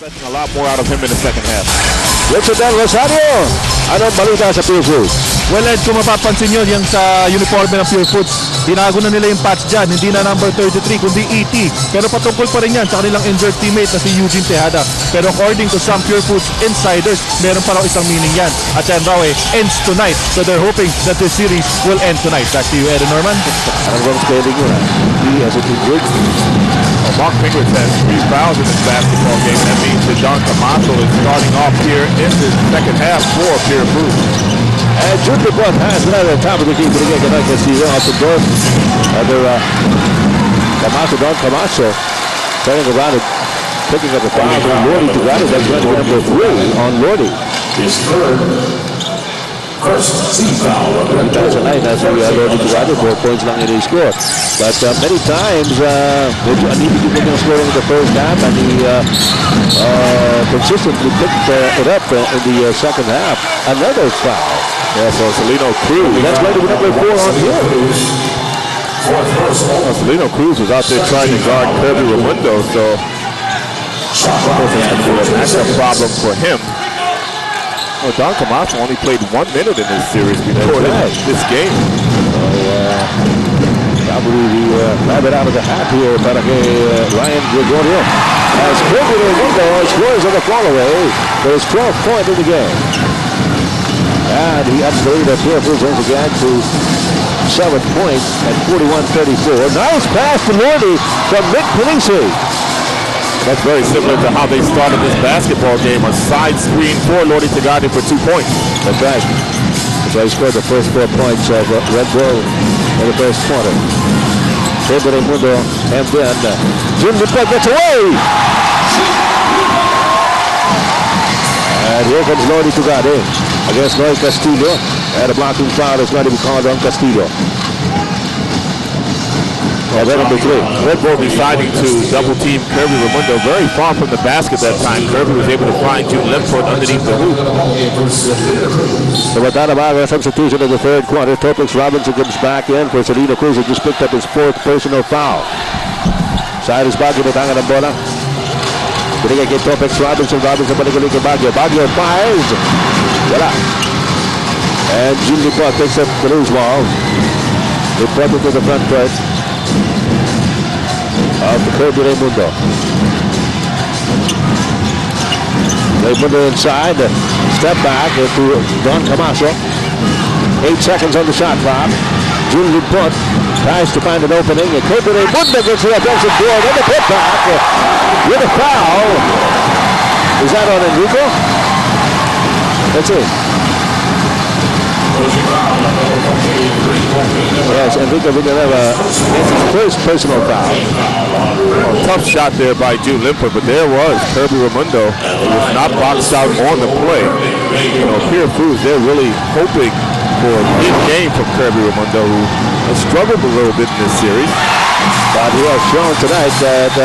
Expecting a lot more out of him in the second half. Richard Del Rosario, anong balita sa Purefoods? Well, Ed, kung mapapansin nyo, yung sa uniforme ng Purefoods, binago na nila yung patch dyan. Hindi na number 33, kundi ET. Pero patungkol pa rin yan sa kanilang injured teammate na si Eugene Tejada. Pero according to some Purefoods insiders, meron pa raw isang meaning yan. At yan raw ends tonight. So they're hoping that this series will end tonight. Back to you, Ed and Norman. Anong bang spelling yun? He has a injured. Mark Fingers has 3 fouls in this basketball game. That means that JUN LIMPOT is starting off here in the second half for Purefoods. And JUN LIMPOT has another top of the key to get back to see off the door. Another Don Camacho turning around and picking up a foul from Lordy to got it. That's going to be number 3 on Lordy. His first team foul. Tonight, that's why Lordy to got it. 4 points lang in his score. But many times, uneven to scoring in the first half, and he consistently picked it up in the second half. Another foul. Yeah, so Celino Cruz. That's going to be number 4 on here. Celino Cruz was out there trying to guard Kirby Raimundo, so that's a problem for him. Well, Don Camacho only played 1 minute in this series before this game. Probably the rabbit out of the hat here para kay Ryan Gregorio. As Kirby Raimundo scores on the fall-away for his 12th point in the game. And he ups the lead of Purefoods once again to 7 points at 41-34. Nice pass to Lordy from Nick Panisi. That's very similar to how they started this basketball game. A side screen for Lordy Tagadi for 2 points. That's right. So he scored the first 4 points of Red Bull in the first quarter. Kirby Raimundo, and then JUN LIMPOT gets away. And here comes Lordy Tagadi against Noy Castillo. And a blocking foul is going to be called on Castillo. Number 3. Red Bull deciding to double team Kirby Raimundo very far from the basket that time. Kirby was able to find JUN LIMPOT underneath the hoop. So with that about a substitution in the third quarter, Topix Robinson comes back in for Celino Cruz, who just picked up his 4th personal foul. Cyrus Baguio natangan ang bola. Binigay kay Topix Robinson. Robinson balik-balik kay Baguio. Baguio fires. Wala. And JUN LIMPOT picks up the loose ball. Reported to the front court of Kirby Raimundo. Raimundo inside, step back to Don Camacho. 8 seconds on the shot clock. JUN LIMPOT tries to find an opening. Kirby Raimundo gets the offensive board and the putback with a foul. Is that on Enrico? That's it. Yes, Enrico Villanueva gets his first personal foul. Tough shot there by JUN LIMPOT, but there was Kirby Raimundo. He was not boxed out on the play. You know, Purefoods, they're really hoping for a big game from Kirby Raimundo, who has struggled a little bit in this series. But he has shown tonight that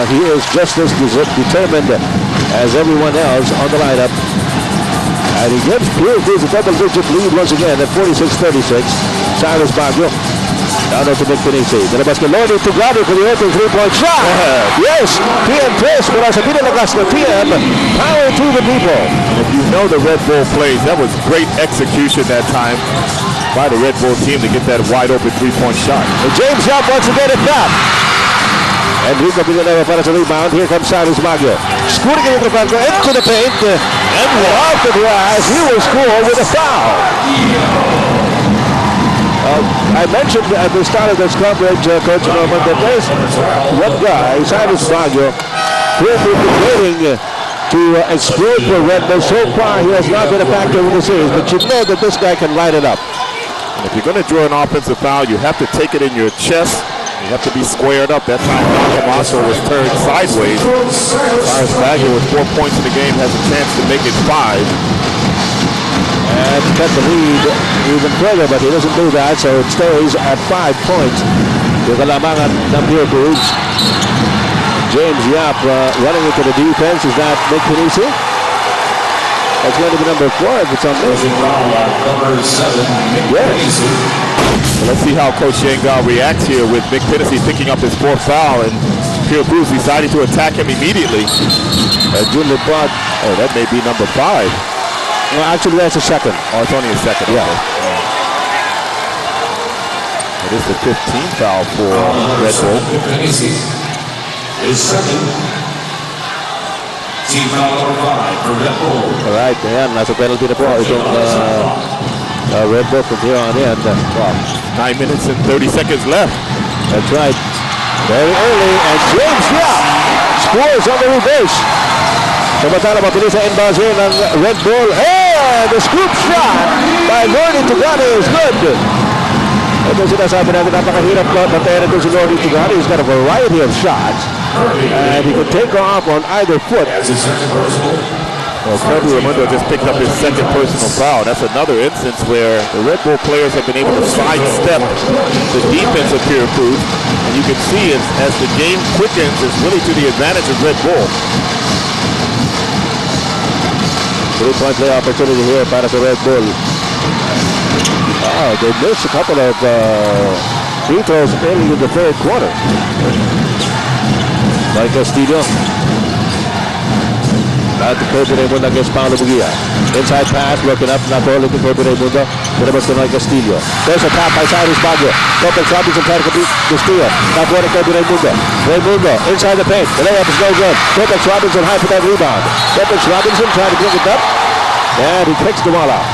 he is just as determined as everyone else on the lineup. And he gives Purefoods a double-digit lead once again at 46-36. Cyrus Baguio down to Nick Panisi. Nalabas kay Lordy Tagadi for the open 3-point shot. Yes, TM Chris mula sa pinalakas na TM. Power to the people. And if you know the Red Bull plays, that was great execution that time by the Red Bull team to get that wide-open 3-point shot. And James Yap wants to get it back. Enrico Villanueva para sa rebound. Here comes Cyrus Baguio. Scooting into the front, into the paint, and off the glass. He will score with a foul. I mentioned at the start of this coverage, Coach Norman, that there's one guy, Cyrus Baguio, who has been waiting to explode for Red Bull. So far, he has not been a factor in the series, but you know that this guy can light it up. And if you're going to draw an offensive foul, you have to take it in your chest. You have to be squared up. That time, Don Camacho was turned sideways. Cyrus Baguio with 4 points in the game has a chance to make it 5. And cut the lead even further, but he doesn't do that, so it stays at 5 points. Yung kalamangan ng Purefoods. James Yap running into the defense. Is that Nick Panisi? That's going to be number 4 if it's on this. Number 7, Yes. Well, let's see how Coach Shangal reacts here with Nick Panisi picking up his 4th foul. And Purefoods decided to attack him immediately. JUN LIMPOT. Oh, that may be number 5. Well, actually, that's a second. Oh, it's only a second. Yeah. Okay. It is the 15th foul for Red Bull. Is second. Team foul number 5 for Red Bull. Alright, ayan, nasa penalty na po itong Red Bull from here on in. Wow. 9 minutes and 30 seconds left. That's right. Very early, and James scores on the reverse. Samantala, mabilis sa inbounds here ng Red Bull. And the scoop shot by Lordy Tugani is good. Ito sinasabi natin, napakahirap batayan ito si Lordy Tugani. He's got a variety of shots. And he can take off on either foot. Well, Kirby Ramundo just picked up his second personal foul. That's another instance where the Red Bull players have been able to sidestep the defense of Purefoods. And you can see as the game quickens, it's really to the advantage of Red Bull. 3-point play opportunity here para sa Red Bull. Oh, they missed a couple of free throws early in the third quarter. Mike Castillo. At Kirby Raimundo against Paolo Bugia. Inside pass, looking up, not only to Kirby Raimundo, pinabas to Mike Castillo. There's a tap by Cyrus Baguio. Topex Robinson trying to complete Castillo. Now for Kirby Raimundo. Raimundo inside the paint. The layup is no good. Topex Robinson high for that rebound. Topex Robinson trying to bring it up. And he kicks the ball out.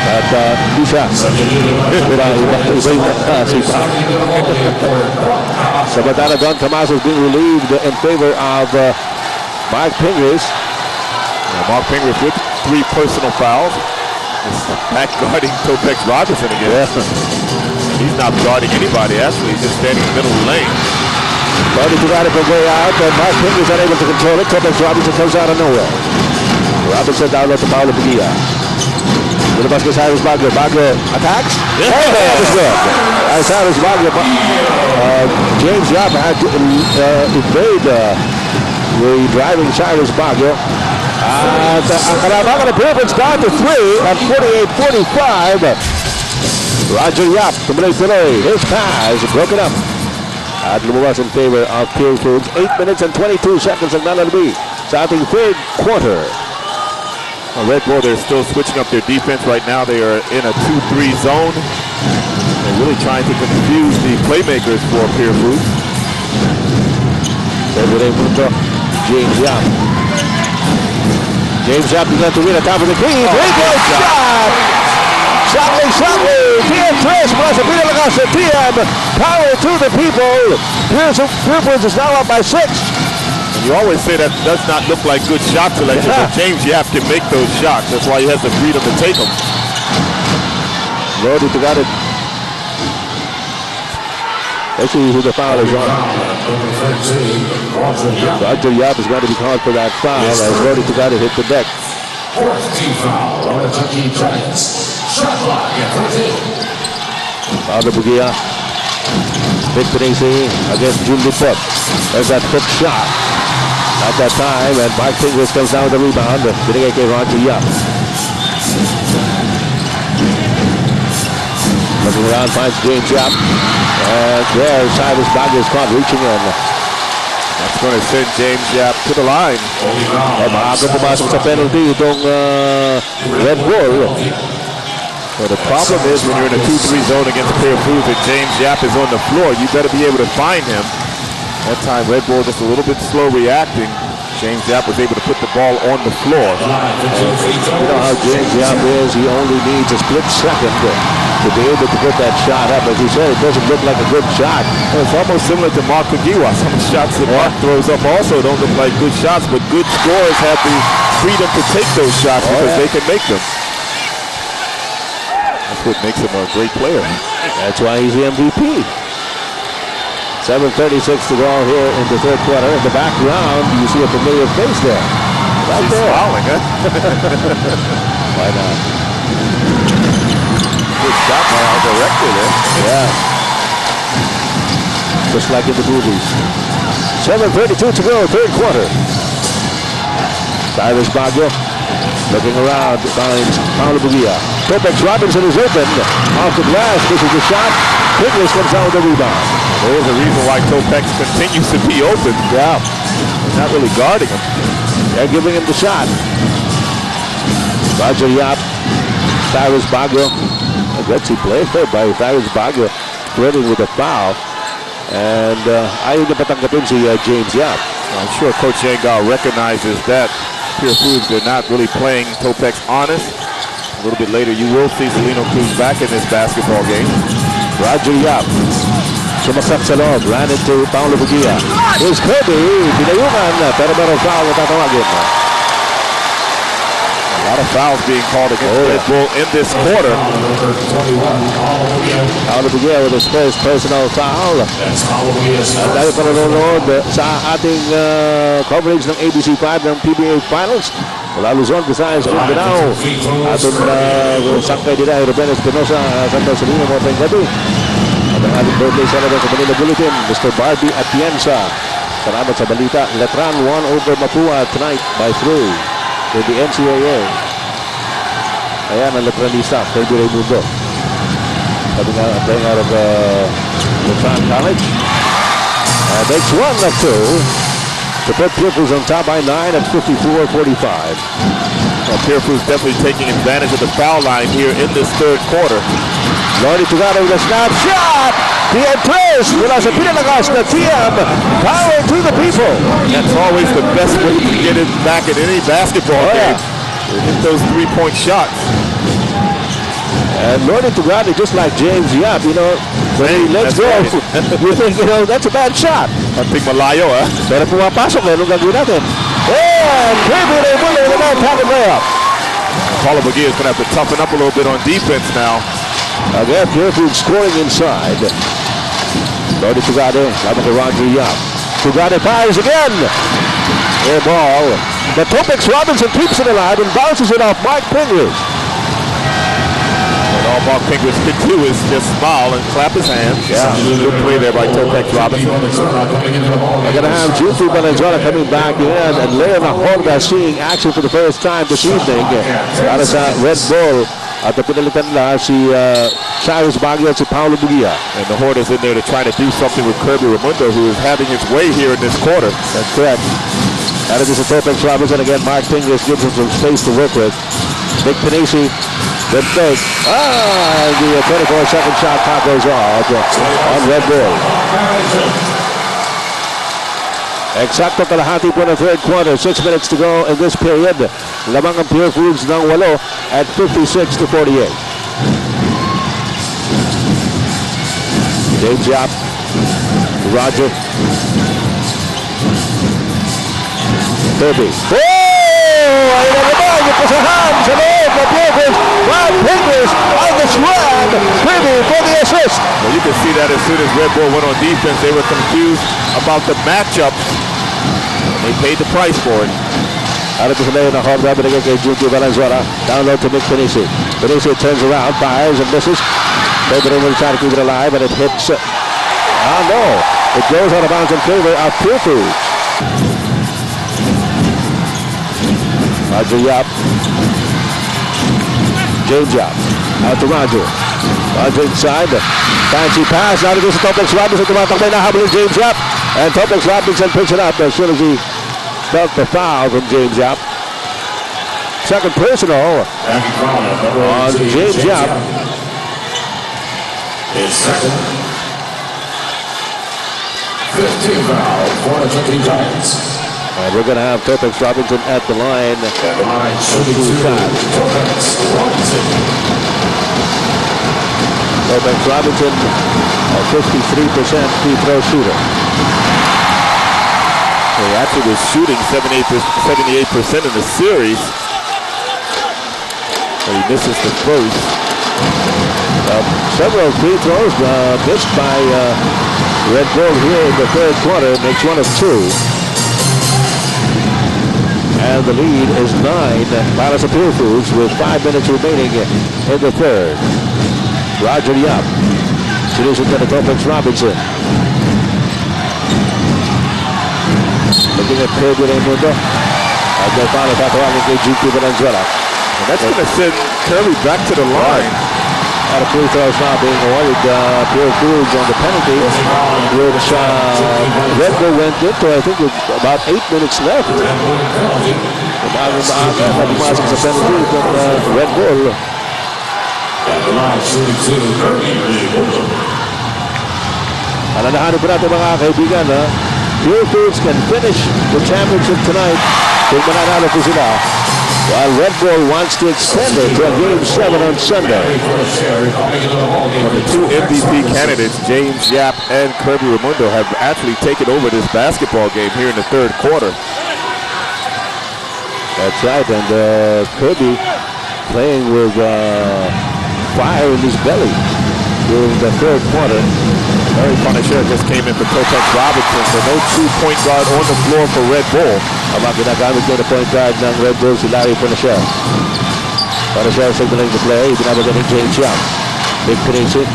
At two shots. Samantala, Don Camaso is being relieved in favor of Mark Pingris. Mark Pingris with 3 personal fouls. He's back guarding Topex Robinson again. Yeah. He's not guarding anybody, actually. He's just standing in the middle of the lane. Lordy Tugani from way out, and Mark Pingris unable to control it. Topex Robinson comes out of nowhere. Robinson down low to Paolo Bugia. Lumabas kay Cyrus Baguio. Baguio attacks. Yeah. Oh, that was good. Cyrus Baguio. James Yap had to evade the driving Cyrus Baguio. At ang kalabangan ng Purefoods down to 3 at 48-45. Roger Yap tuloy-tuloy. His pass broken up. At lumabas in favor of Purefoods. 8 minutes and 22 seconds ang nalalabি sa ating third quarter. Red Bull, they're still switching up their defense right now. They are in a 2-3 zone. They're really trying to confuse the playmakers for Purefoods. James Yap. James Yap is going to win at top of the key. Great shot! Shotly! Tian Tres mula sa pinalakas sa Tian. Power to the people. Purefoods is now up by 6. You always say that does not look like good shot selection, but James Yap can make those shots. That's why he has the freedom to take them. Lordy Tugani. Let's see who the foul is on. Roger Yap is going to be called for that foul as Lordy Tugani hit the deck. Fourth team foul on the Chunkee Giants. Shot clock at 13. Paolo Bugia. Victory against JUN LIMPOT. There's that hook shot. At that time, and Mark Pingris comes down with the rebound. Binigay kay Roger Yap. Looking around, finds James Yap. And there, Cyrus Baguio is caught reaching in. That's going to send James Yap to the line. Maagang pumasok sa penalty itong Red Bull. So the problem is when you're in a 2-3 zone against Purefoods and James Yap is on the floor, you better be able to find him. That time, Red Bull just a little bit slow reacting. James Yap was able to put the ball on the floor. You know how James Yap is. He only needs a split second to be able to put that shot up. As you said, it doesn't look like a good shot. Well, it's almost similar to Mark Kagiwa. Some of the shots that Mark throws up also don't look like good shots, but good scorers have the freedom to take those shots because they can make them. That's what makes him a great player. That's why he's the MVP. 7:36 to go here in the third quarter. In the background, you see a familiar face there. Right He's there. fouling, huh? Why not? Good shot by our director there. Yeah. Just like in the movies. 7:32 to go, third quarter. Cyrus Baguio looking around, finds Paolo Bugia. Topex Robinson is open. Off the glass, this is the shot. Pingris comes out with the rebound. There's a reason why Topex continues to be open. Yeah, They're not really guarding him. they're giving him the shot. Roger Yap, Cyrus Baguio. A gutsy play by Cyrus Baguio, threatening with a foul. And ayaw niya patanggapin si James Yap. I'm sure Coach Yengar recognizes that. Purefoods, they're not really playing Topex honest. A little bit later, you will see Celino Cruz back in this basketball game. Roger Yap. Sumaksak sa loob. Ran into Paulo Bugia. Here's Kirby. Pinayungan. Pero merong foul na tatawagin. A lot of fouls being called against Red Bull in this quarter. Paulo Bugia with his first personal foul. At tayo pa nanonood sa ating coverage ng ABC 5 ng PBA Finals. Mula Luzon, Visayas, Mindanao. Atong sangkay nila ay Ruben Espinosa, Santo Salino, Mopeng Gabi. At ang ating birthday celebrant sa Manila Bulletin, Mr. Barbie Atienza. Salamat sa balita. Letran won over Mapua tonight by 3 in the NCAA. Ayan ang Letranista, Kirby Raimundo. Playing out of Letran College. Makes one of 2. To put Purefoods on top by 9 at 54-45. Well, Purefoods definitely taking advantage of the foul line here in this third quarter. Lordy Tugado with a snap shot. The twist. Mula sa pinalakas na TM. Power to the people. That's always the best way to get it back in any basketball game. Hit those three-point shots. And Lordy Tugado, just like James Yap, you know, when he lets go, you think, you know, that's a bad shot. I think malayo, huh? Pero pumapasok na, anong gagawin natin? And Kirby Raimundo with a man-pocket layup. Paulo Bugia is going to have to toughen up a little bit on defense now. Again, Purefoods scoring inside. Lordy Tugado, laban kay Roger Yap. Tugado fires again. Air ball. But Topex Robinson keeps it alive and bounces it off Mark Pingers. And all Mark Pingers can do is just smile and clap his hands. Yeah. Good play there by Topex Robinson. We're going to have Chunkee Valenzuela coming back in, and Leona Horda seeing action for the first time this evening. Para sa Red Bull. At the pinalitan na si Cyrus Baguio at si Paulo Bugia. And the Horda's in there to try to do something with Kirby Raimundo, who is having his way here in this quarter. That's correct. That is a Topex Robinson again. Mark Pingers gives him some space to work with. Nick Panisi, good fake. And the 24-second shot clock goes off on Red Bull. Eksakto kalahati po ng third quarter. 6 minutes to go in this period. Lamang ang Purefoods ng 8 at 56-48. James Yap. Roger. Kirby. Oh! Ayun na naman yung pasahan sa loob ng Purefoods. Mark Pingers on the swan. Kirby for the assist. Well, you can see that as soon as Red Bull went on defense, they were confused about the matchup. They paid the price for it. Out of the lane, a hard rabbit again, Chunkee Valenzuela. Down low to Nick Panisi. Panisi turns around, fires and misses. David will try to keep it alive, and it hits. No. It goes out of bounds in favor of Purefoods. Roger Yap. James Yap. Out to Roger. Roger inside. Fancy pass. Now to go to Topex Robinson. Tumatakbay na habol ng James Yap. And Topex Robinson picks it up as soon as he felt the foul from James Yap. Second personal on James Yap. His second. 15th foul for the Chunkee Giants. And we're going to have Topex Robinson at the line. At the line, shooting 2, Topex Robinson. Topex Robinson, a 53% free throw shooter. He actually was shooting 78% in the series. But he misses the first. Several free throws missed by Red Bull here in the third quarter. Makes one of 2. And the lead is 9 para sa Purefoods with 5 minutes remaining in the third. Roger Yap. Sinusundan na Topex Robinson. Looking at Kirby Raimundo. At the final tatawagin kay Chunkee Valenzuela. And that's going to send Kirby back to the line. And a free throws now being awarded Purefoods on the penalty, which Red Bull went into, I think, with about 8 minutes left. Bagong maaga na pumasok sa penalty ng Red Bull. Alalahanin po natin mga kaibigan, Purefoods can finish the championship tonight kung mananalo po sila. While Red Bull wants to extend it to a Game 7 on Sunday. The two MVP candidates, James Yap and Kirby Raimundo, have actually taken over this basketball game here in the third quarter. That's right, and Kirby playing with fire in his belly during the third quarter. Larry Punisher just came in for Kotex Robinson, so no two-point guard on the floor for Red Bull. Habang ginagamit niya na point guard ng Red Bull si Larry Punisher. Punisher signaling the play, binabagan ni James Young. Big finishing.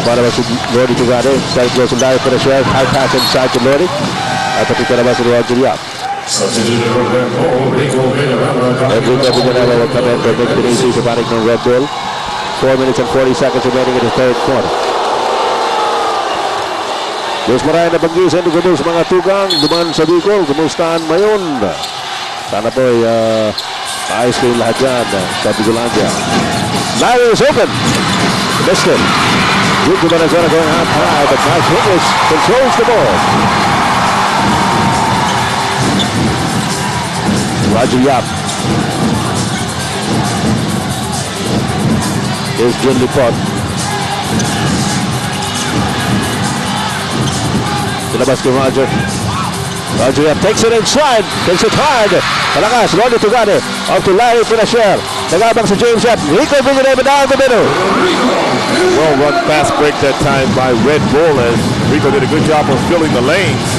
Para ba si Lodi Tugade, side goes to Larry Punisher, high pass inside to Lodi. At napita na ba si Roger Young. Every Gabriel will come in for big finishing sa panig ng Red Bull. 4 minutes and 40 seconds remaining in the third quarter. Diyos marami na pag-iisan ni Gudus mga tugang duman sa Bicol. Kumustahan mayon? Sana po ay ayos kayo lahat dyan sa Bicolandia. Larry is open. Missed it. Good to Venezuela going out high, but Mike Higgins controls the ball. Roger Yap. Here's JUN LIMPOT. Labas kay Roger. Roger Yap takes it inside. Takes it hard. Palakas. Lodi Tugade. Off to Larry Punisher. Nagabang sa James Yap. Rico bringing it down the middle. Well run fast break that time by Red Bull as Rico did a good job of filling the lanes.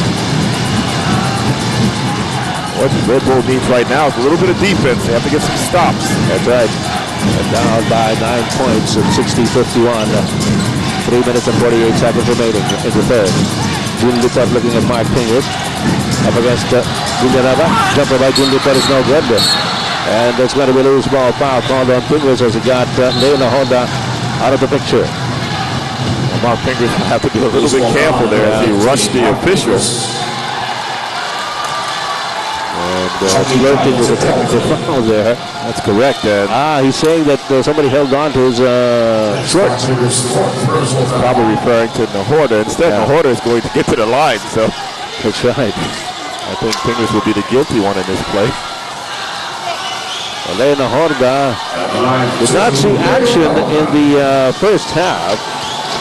What Red Bull needs right now is a little bit of defense. They have to get some stops. That's right. And down by 9 points at 60-51. 3 minutes and 48 seconds remaining in the third. JUN LIMPOT looking at Mark Pingers. Up against Villanova. Jumper by JUN LIMPOT is no good. And it's going to be a loose ball foul called on Pingers as he got Leila Honda out of the picture. Well, Mark Pingers will have to be a little bit careful there as he rushed the officials. And flirting with a technical foul there. That's correct. He's saying that somebody held on to his shorts. Probably referring to Nahorda. Instead, Nahorda is going to get to the line. So that's right. I think Pingers will be the guilty one in this play. Elena Horda did not see action in the first half.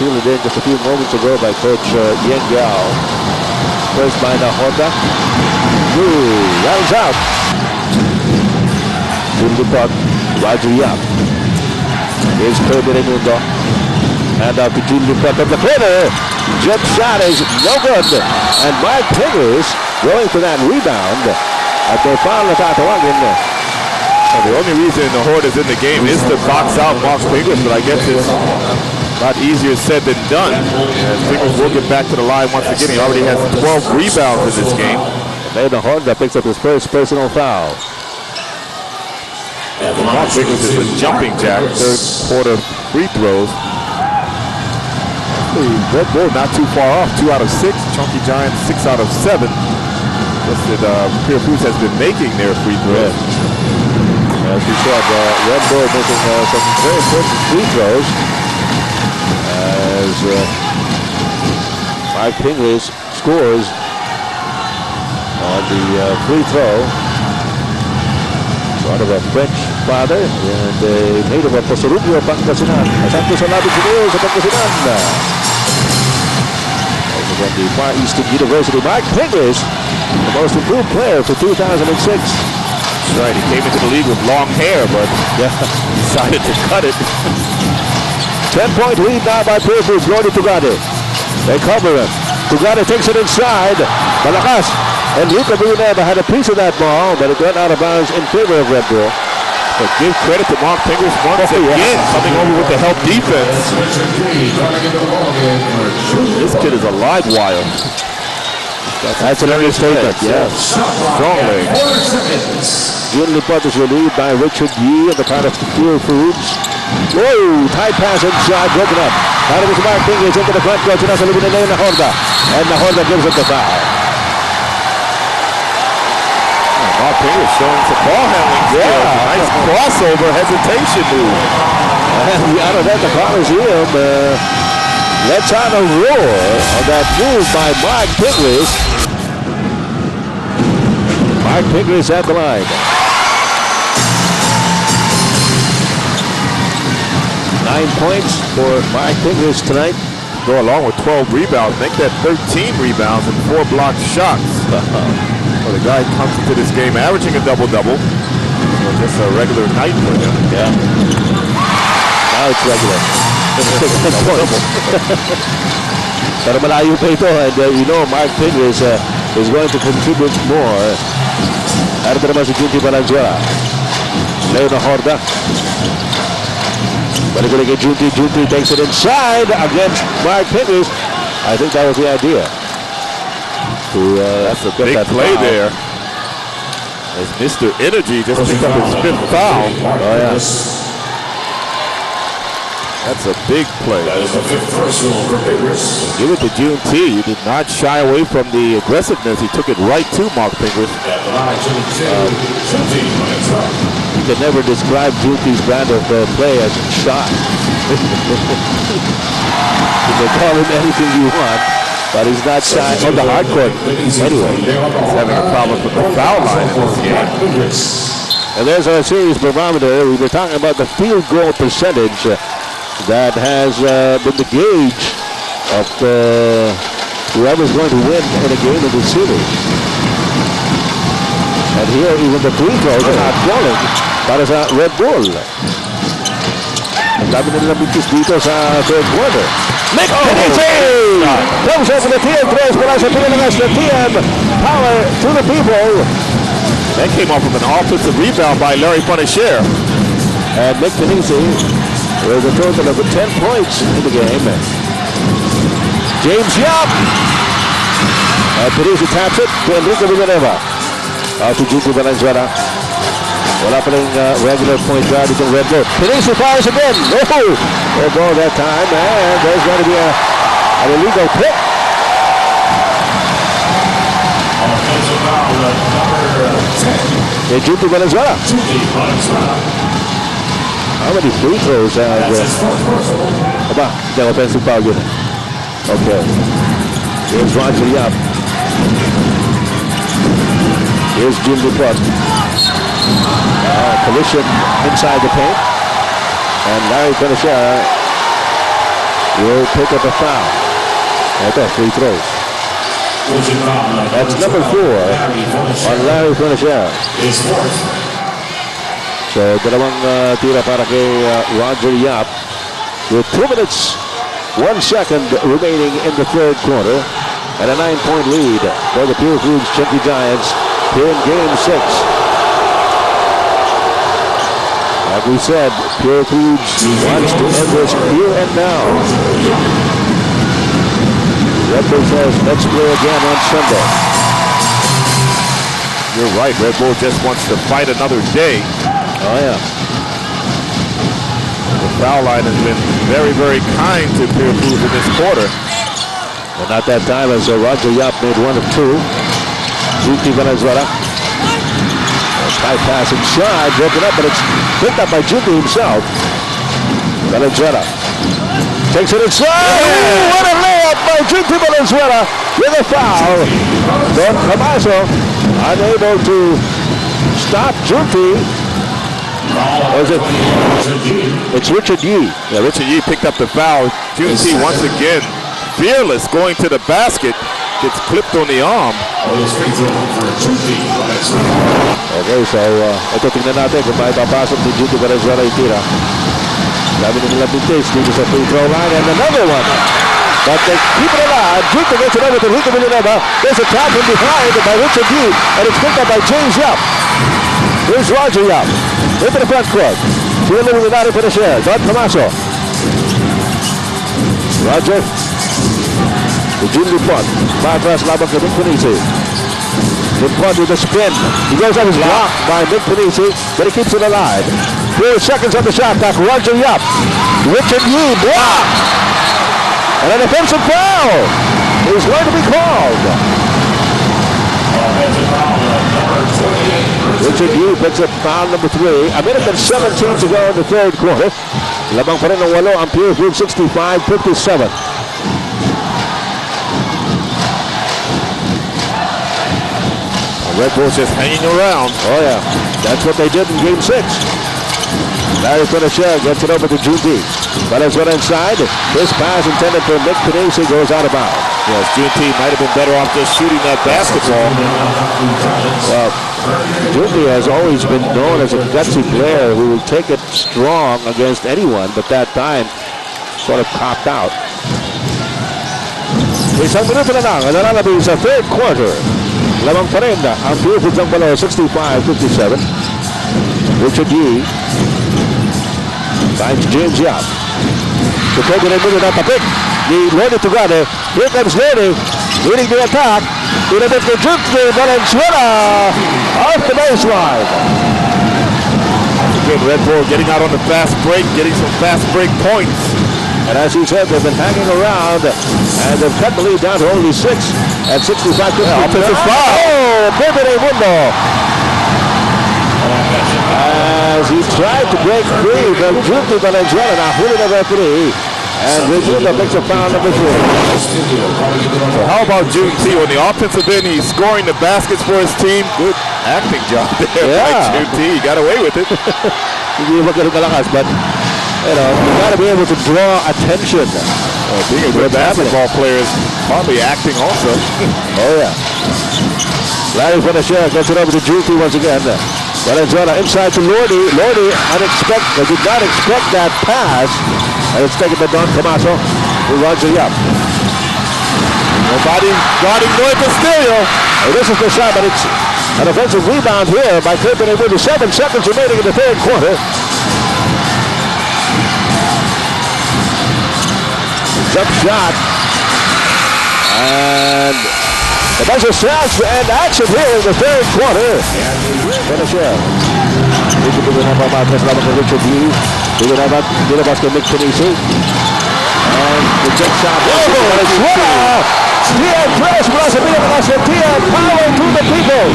Fielded in just a few moments ago by Coach Yen Yao. First by Horda. Rounds out. JUN LIMPOT, Roger Yap. Here's Kirby Raimundo. Hand out to JUN LIMPOT from the corner. Jump shot is no good. And Mike Pingers going for that rebound. At they foul na tatawagin. Well, the only reason Nahorda is in the game is to box out Mark Pingers, but I guess it's a lot easier said than done. And Pingers will get back to the line once again. He already has 12 rebounds in this game. Leila Honda picks up his first personal foul. Mark Pingers is a jumping jack. Third quarter free throws. Red Bull not too far off. 2 out of 6. Chunkee Giants 6 out of 7. Guess that Purefoods has been making their free throws. As we said, Red Bull making some very important free throws. As Mike Pingers scores on the free throw. Son of a French father and a native of Pasurubio, Pangasinan. Santos Alabit Junior sa Pangasinan. Also from the Far Eastern University, Mike Pingers, the most improved player for 2006. That's right, he came into the league with long hair, but decided to cut it. 10-point lead now by Purefoods. Lodi Tugade. They cover him. Tugade takes it inside. Malakas. Enrico Villanova had a piece of that ball, but it went out of bounds in favor of Red Bull. But give credit to Mark Pingers once again, coming over with the help defense. This kid is a live wire. That's an understatement, yes. Strong legs. JUN LIMPOT is relieved by Richard Yee on the part of Purefoods. Whoa, tight pass inside, broken up. Out of his mark, Pingus into the front court. Nasa lubin na Nahorda. And Nahorda gives up the foul. Mark Pingus showing some ball handling skills. Nice crossover hesitation move. And out of that, the Coliseum lets out a roar on that move by Mark Pingus. Mark Pingus at the line. 9 points for Mark Pingus tonight. Go along with 12 rebounds. Make that 13 rebounds and 4 blocked shots. Well, the guy comes into this game averaging a double-double. Well, just a regular night for him. Yeah. Now it's regular. Pero malayo pa ito. And you know, Mark Pingus is going to contribute more. Ano pa naman si Chunkee Valenzuela. Leo Nahorda. Balik ulit kay Chunkee. Chunkee takes it inside against Mark Pingus. I think that was the idea. That's a big play there. As Mr. Energy just picked up his 5th foul. Oh, yeah. That's a big play. That is the 5th personal for Pingus. Give it to Chunkee. He did not shy away from the aggressiveness. He took it right to Mark Pingus. At the line, 17 minutes up. You can never describe Chunkee's brand of play as shot. You can call him anything you want, but he's not shy on the hard court. Anyway, He's having a problem with the foul line in this game. and there's our series barometer. We were talking about the field goal percentage that has been the gauge of whoever's going to win in a game of the series. And here, even the free throws are not falling para sa Red Bull. Ang dami nila bitis dito sa third quarter. Nick Pinisi! Comes over the field, throws mula sa pinangas na TM. Power to the people. That came off of an offensive rebound by Larry Punisher. And Nick Pinisi with a total of 10 points in the game. James Yap. Pinisi taps it to Enrique Villanueva. Out to Chunkee Valenzuela. Wala pa rin regular point guard itong Red Bull. Pinisi fires again. No ball that time. And there's going to be an illegal pick. Offensive foul, number 10. Hey, Chunkee Valenzuela. Chunkee Valenzuela. How many free throws have That's his 4th personal. Aba, hindi offensive foul yun. Okay. Here's Roger Yap. Here's JUN LIMPOT. Collision inside the paint. And Larry Punisher will pick up a foul. Ito, free throws. That's number 4 on Larry Punisher. His 4th. So, dalawang tira para kay Roger Yap. With 2 minutes, 1 second remaining in the third quarter. And a 9-point lead for the Purefoods Chunkee Giants here in Game 6. Like we said, Purefoods wants to end this here and now. Red Bull says, let's play again on Sunday. You're right. Red Bull just wants to fight another day. Oh, yeah. The foul line has been very, very kind to Purefoods in this quarter. But not that time as Roger Yap made 1 of 2. Chunkee Valenzuela. Tight pass inside, broken up, but it's picked up by Chunkee himself. Valenzuela takes it inside. Ooh, what a layup by Chunkee Valenzuela with a foul. Don Camacho unable to stop Chunkee. Or is it? It's Richard Yee. Yeah, Richard Yee picked up the foul. Chunkee once again fearless going to the basket. Gets clipped on the arm. Okay, so ito tingnan natin kung may papasok ni Chunkee Valenzuela yung tira. Dami na nilang bintis dito sa free throw line and another one. But they keep it alive. Chunkee gets it over to Enrique Villanueva. There's a tap from behind by Richard Yee and it's picked up by James Yap. Here's Roger Yap into the front court. Dealing with Larry Punisher. Don Camacho. Roger. To JUN LIMPOT. Bypass laban kay Nick Pinisi. LIMPOT with a spin. He goes up his block by Nick Pinisi, but he keeps it alive. 4 seconds on the shot clock. Roger Yap. Richard Yee blocked. And an offensive foul is going to be called. Richard Yee picks up foul number 3. A minute and 17 to go in the third quarter. Lamang pa rin ng 8 ang Purefoods, 65-57. Red Bulls just hanging around. Oh yeah, that's what they did in Game 6. Larry Pinochet gets it over to Chunkee. Valenzuela inside. His pass intended for Nick Pinesi goes out of bounds. Yes, Chunkee might have been better off just shooting that basketball. Well, Chunkee has always been known as a gutsy player who will take it strong against anyone, but that time sort of copped out. Isang minuto na lang, nalalabing sa third quarter. Lamang pa rin ang Purefoods ang balo, 65-57. Richard Yee finds James Yap. So taking a minute at the pick. The Lodi Tugade. Here comes Lodi. Leading the attack. In a bit for Chunkee. Valenzuela off the baseline. Again, Red Bull getting out on the fast break, getting some fast break points. And as he said, they've been hanging around, and they've cut the lead down to only 6 at 65-50. Offensive foul. Oh, Pivot window. As he tried to break free from Chunkee Valenzuela, now holding the referee, and Regina picks up foul number 3. So how about Chunkee on the offensive end? He's scoring the baskets for his team. Good acting job there by Chunkee. He got away with it. Hindi magkaroon kalakas, but you know, you got to be able to draw attention. Being a good basketball player is probably acting also. Oh yeah. Larry Pinochet gets it over to Chunkee once again. Valenzuela inside to Lordy. Lordy unexpected. Did not expect that pass. And it's taken by Don Tomaso. Who runs it up. Nobody guarding Noy Castillo. And this is the shot, but it's an offensive rebound here by Kirby with 7 seconds remaining in the third quarter. Jump shot. And the buzzer sounds and action here in the third quarter. Pinochet. Dito po na pamatas naman kay Richard Yee. Dito na kay Nick Pinesi. And the jump shot. Valenzuela! Tian press mula sa pinakalas ng Tian. Power to the people.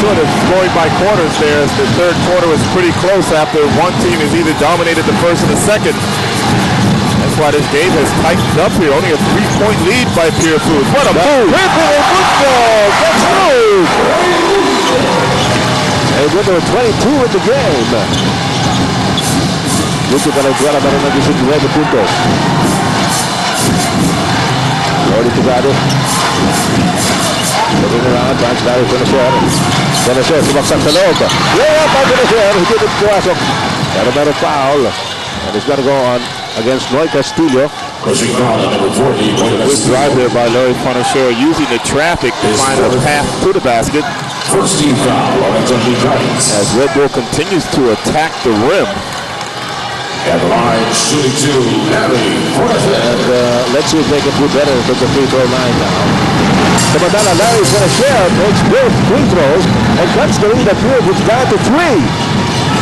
Sort of scoring by quarters there as the third quarter was pretty close after one team has either dominated the first and the second. That's why this game has tightened up here. Only a 3-point lead by Purefoods. What a move! Gets through. And with number 22 in the game. Dito Valenzuela para nag-isip 9 puntos. Lordy Tugade. Laging around, advance Larry Pinochet. Pinochet, sumaksak sa loob. Layup by Pinochet. Hindi din puwasok. Pero meron foul. And he's got to go on against Noy Castillo. Good drive there by Larry Pinochet, using the traffic to find a path to the basket. First team foul on the Chunkee Giants. As Red Bull continues to attack the rim. At the line, shooting 2, Larry. And let's see if they can do better from the free throw line now. Samantala, Larry's going to share, makes both free throws, and cuts the lead at Purefoods down to 3.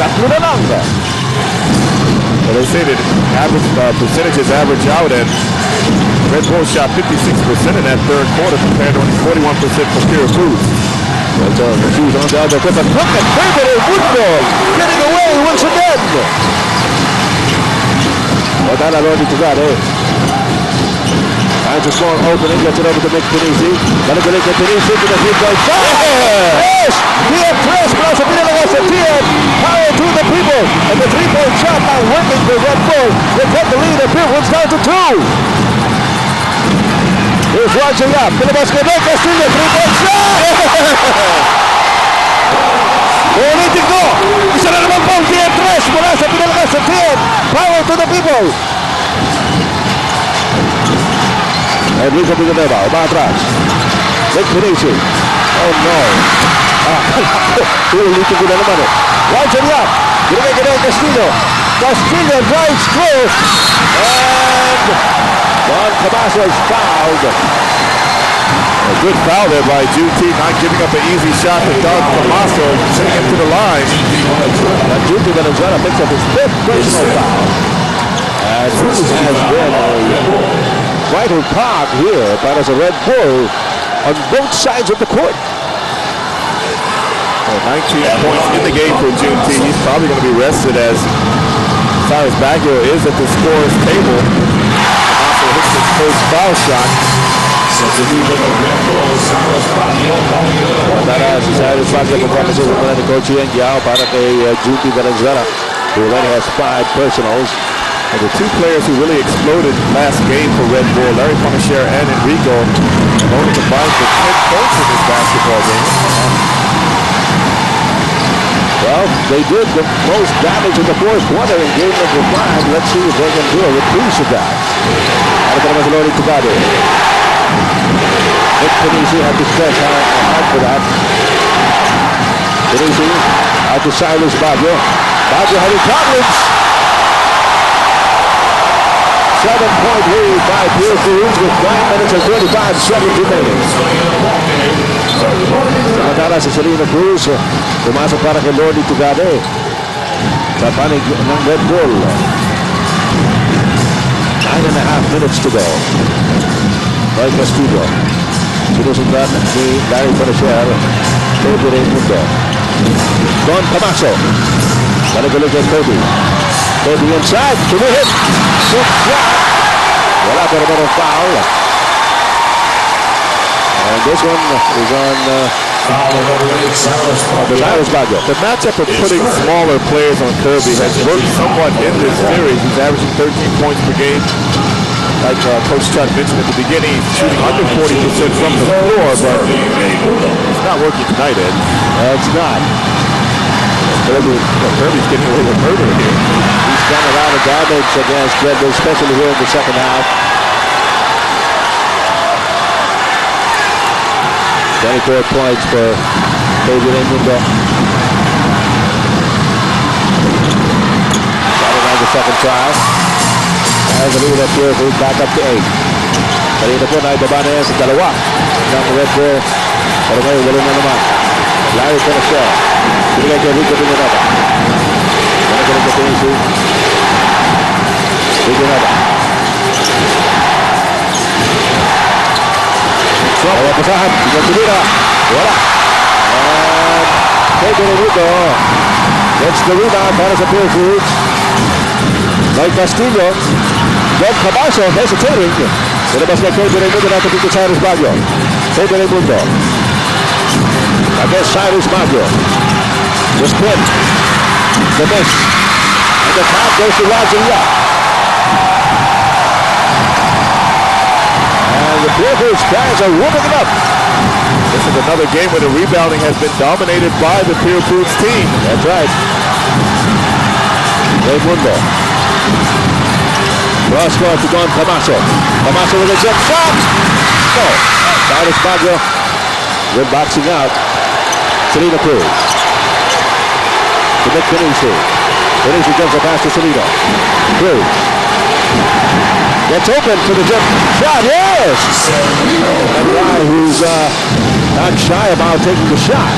Tatlo na lang. Well, they say that average percentages average out, and Red Bull shot 56% in that third quarter compared to only 41% for Purefoods. The shoes on the other foot, but look at David Woodball getting away once again. Samantala, Lordy Tugade. Finds a small opening, gets it over to Nick Pinesi. Balik kay Pinesi to the three-point shot. Yes! Tian press, plus a pinalagas sa Tian. Power to the people. And the three-point shot now working for Red Bull. They cut the lead at Purefoods down to 2. Here's Roger Yap. Pinabas kay Nick Castillo. Three-point shot! Ulitin ko. Isa na naman po. Tian press mula sa pinalagas sa Tian. Power to the people. Enrico Villanueva, umatras. Nick Pinesi. Oh no. Ulitin ko na naman eh. Roger Yap. Ginagay kay Castillo. Castillo drives through. And Don Tomaso is fouled. A good foul there by Chunkee, not giving up an easy shot to Don Tomaso, sending him to the line. But Chunkee Valenzuela picks up his 5th personal foul. And this has been a vital part here, but as a Red Bull on both sides of the court. 19 points in the game for Chunkee. He's probably going to be rested as Cyrus Baggio is at the scorer's table. Also hits his first foul shot. Para si Cyrus Baggio performance ng mga coach yan para kay Chunkee Valenzuela, who already has 5 personals. And the two players who really exploded last game for Red Bull, Larry Pontier and Enrico, only combined for 10 points in this basketball game. Well, they did the most damage in the fourth quarter in game number 5. Let's see if they can do a reprise of that. Ahora tenemos el Lorin Tugade. Nick Panisi had to stretch hard for that. Panisi out to Cyrus Baggio. Baggio having problems. 7-point lead by Purefoods with 9 minutes and 35 seconds remaining. Samantala si Selena Cruz, pumasok para kay Lordy Tugade sa panig ng Red Bull. 9.5 minutes to go. Roy Castillo, sinusundan ni Larry Pontier, Kobe Raimundo. Don Tomaso, balik-balik kay Kobe. Kobe inside, tumihit, shoot shot. Wala pa naman ang foul. And this one is on Cyrus Baggio. The matchup of putting smaller players on Kirby has worked somewhat in this series. He's averaging 13 points per game. Like Coach Chuck mentioned at the beginning, he's shooting under 40% from the floor, but it's not working tonight, Ed. It's not. Kirby's getting away with murder here. He's done a lot of damage against Red Bull, especially here in the second half. 24 points for Kobe Raimundo. Starting on the second try. As the lead up here, goes back up to 8. Kanina po na ibaba na yan sa dalawa ng Red Bull. Pero ngayon, wala na naman. Larry Pontier. Binigay kay Rico Villanueva. Binigay kay Pinisi. Villanueva. Kaya pasahan. Bigyan tumira. Wala. And Kobe Raimundo gets the rebound para sa Purefoods. Noong Castillo. John Cabaso hesitating. Sinabas na Kobe Raimundo natin dito sa Cyrus Baggio. Kobe Raimundo. Against Cyrus Baggio. The spin. The miss. And the top goes to Roger Yap. And the Purefoods fans are warming it up. This is another game where the rebounding has been dominated by the Purefoods team. That's right. Raimundo. Cross court to Don Tomaso. Tomaso with a jump shot. No. Cyrus Baggio. Good boxing out. Selena Cruz. To Nick Panisi. Panisi jumps a pass to Selena. Cruz. Gets open for the jump shot. Yes! And Rye, who's not shy about taking the shot.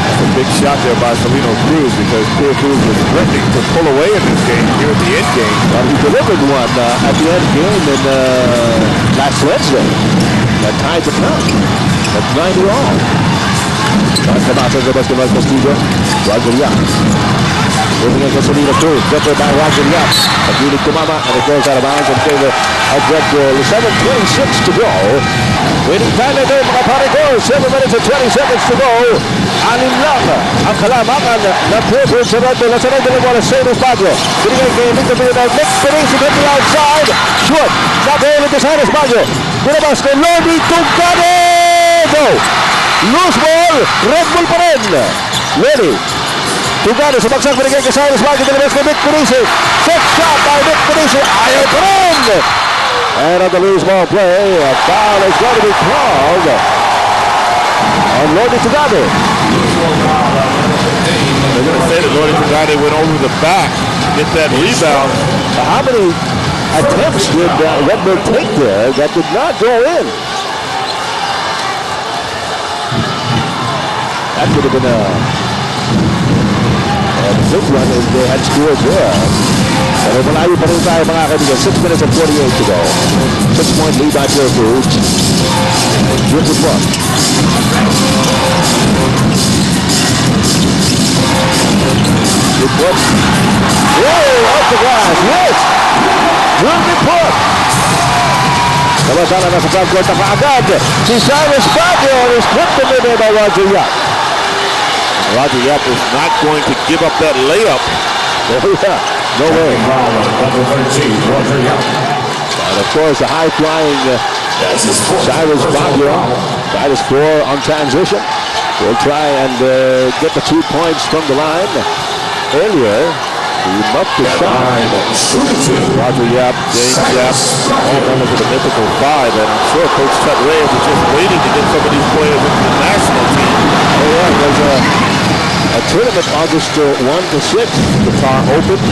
That's a big shot there by Selena Cruz because Purefoods was threatening to pull away in this game here at the end game. Well, he delivered one at the end game in last Wednesday. That tied the count. That's 90 all. Tomaso de Basketball Castillo. Roger Yap. Moving against Selena Cruz. Jumper by Roger Yap. Agreed to Mama, and it goes out of bounds in favor of Red Bull. 7:26 to go. Waiting time na doon mga pare ko. 7 minutes and 20 seconds to go. Anim lang ang kalamangan ng Purefoods sa Red Bull. Nasa Red Bull wala Cyrus Baggio. Binigay kay Nick Panisi. Nick Panisi from the outside. Shoot. Not going into Cyrus Baggio. Binabas kay Lordy Tugade. Go. Loose ball. Red Bull pa rin. Ready. Tugade sa bagsak. Binigay kay Cyrus Baggio. Binabas kay Nick Panisi. Set shot by Nick Panisi. Ayaw pa rin. And on the loose ball play, a foul is going to be called on Lordy Tugade. They're going to say that Lordy Tugade went over the back, get that rebound. How many attempts did Red Bull take there that did not go in? That would have been a And the big one is they had scored there. Pero malayo pa rin tayo mga kaibigan. 6 minutes and 48 to go. 6-point lead by Purefoods. JUN LIMPOT. LIMPOT. Whoa! Off the glass. Yes! JUN LIMPOT. Kabasana na sa front-court na kaagad. Si Cyrus Baguio is put to the by Roger Yap. Roger Yap is not going to give up that layup. Oh, yeah. No way. Number 13, Roger Yap. And of course, the high-flying Cyrus Baguio try to score on transition. Will try and get the 2 points from the line. Earlier, he muffed the shot. Roger Yap, James Yap, all members of the mythical five, and I'm sure Coach Chuck Reyes was just waiting to get some of these players into the national team. Oh yeah, it was a tournament August 1 to 6. The car opened,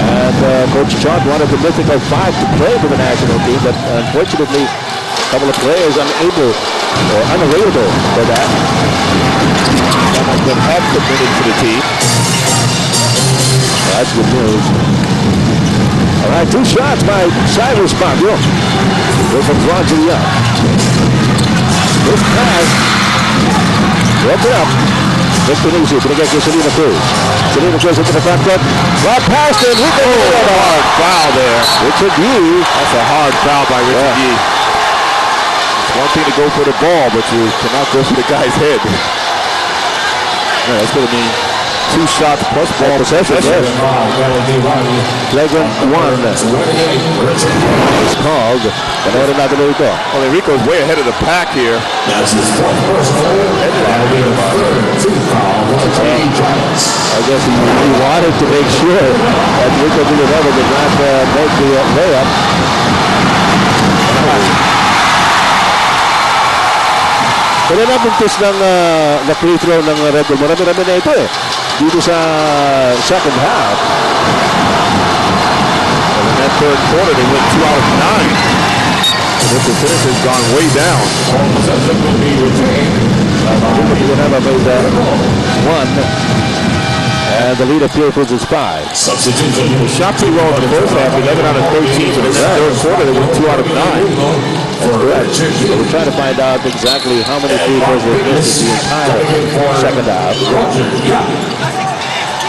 and Coach Chuck wanted the mythical five to play for the national team, but unfortunately, a couple of players unavailable for that. Some of them have committed to the team. That's good news. All right, 2 shots by Cyrus Baguio. Go from Roger Yap. This pass. Broke it up. Just Tunisi. Binigay kay Selena Cruz. Selena Cruz into the front court. Right past him. He can get a Hard foul there. Richard Yee. That's a hard foul by Richard Yee. It's one thing to go for the ball, but you cannot go for the guy's head. Yeah, that's going to mean 2 shots plus ball possession. Yes. Flagrant 1 is called. Panoorin natin ito. Well, Enrico's way ahead of the pack here. That's his fourth personal. That'll be the third team foul on the Chunkee Giants. I guess he wanted to make sure that Rico Villanova did not make the layup. Kaya nabuntis ng free throw ng Red Bull. Marami-rami na ito eh. Dito sa second half. And in that third quarter, they went 2 out of 9. So this percentage has gone way down. All possession will be retained. Villanova made 1. And the lead of Purefoods is 5. Substitution. They shot pretty well in the first half, 11 out of 13. But in that third quarter, they went 2 out of 9. So we're trying to find out exactly how many free throws were missed in the entire second half.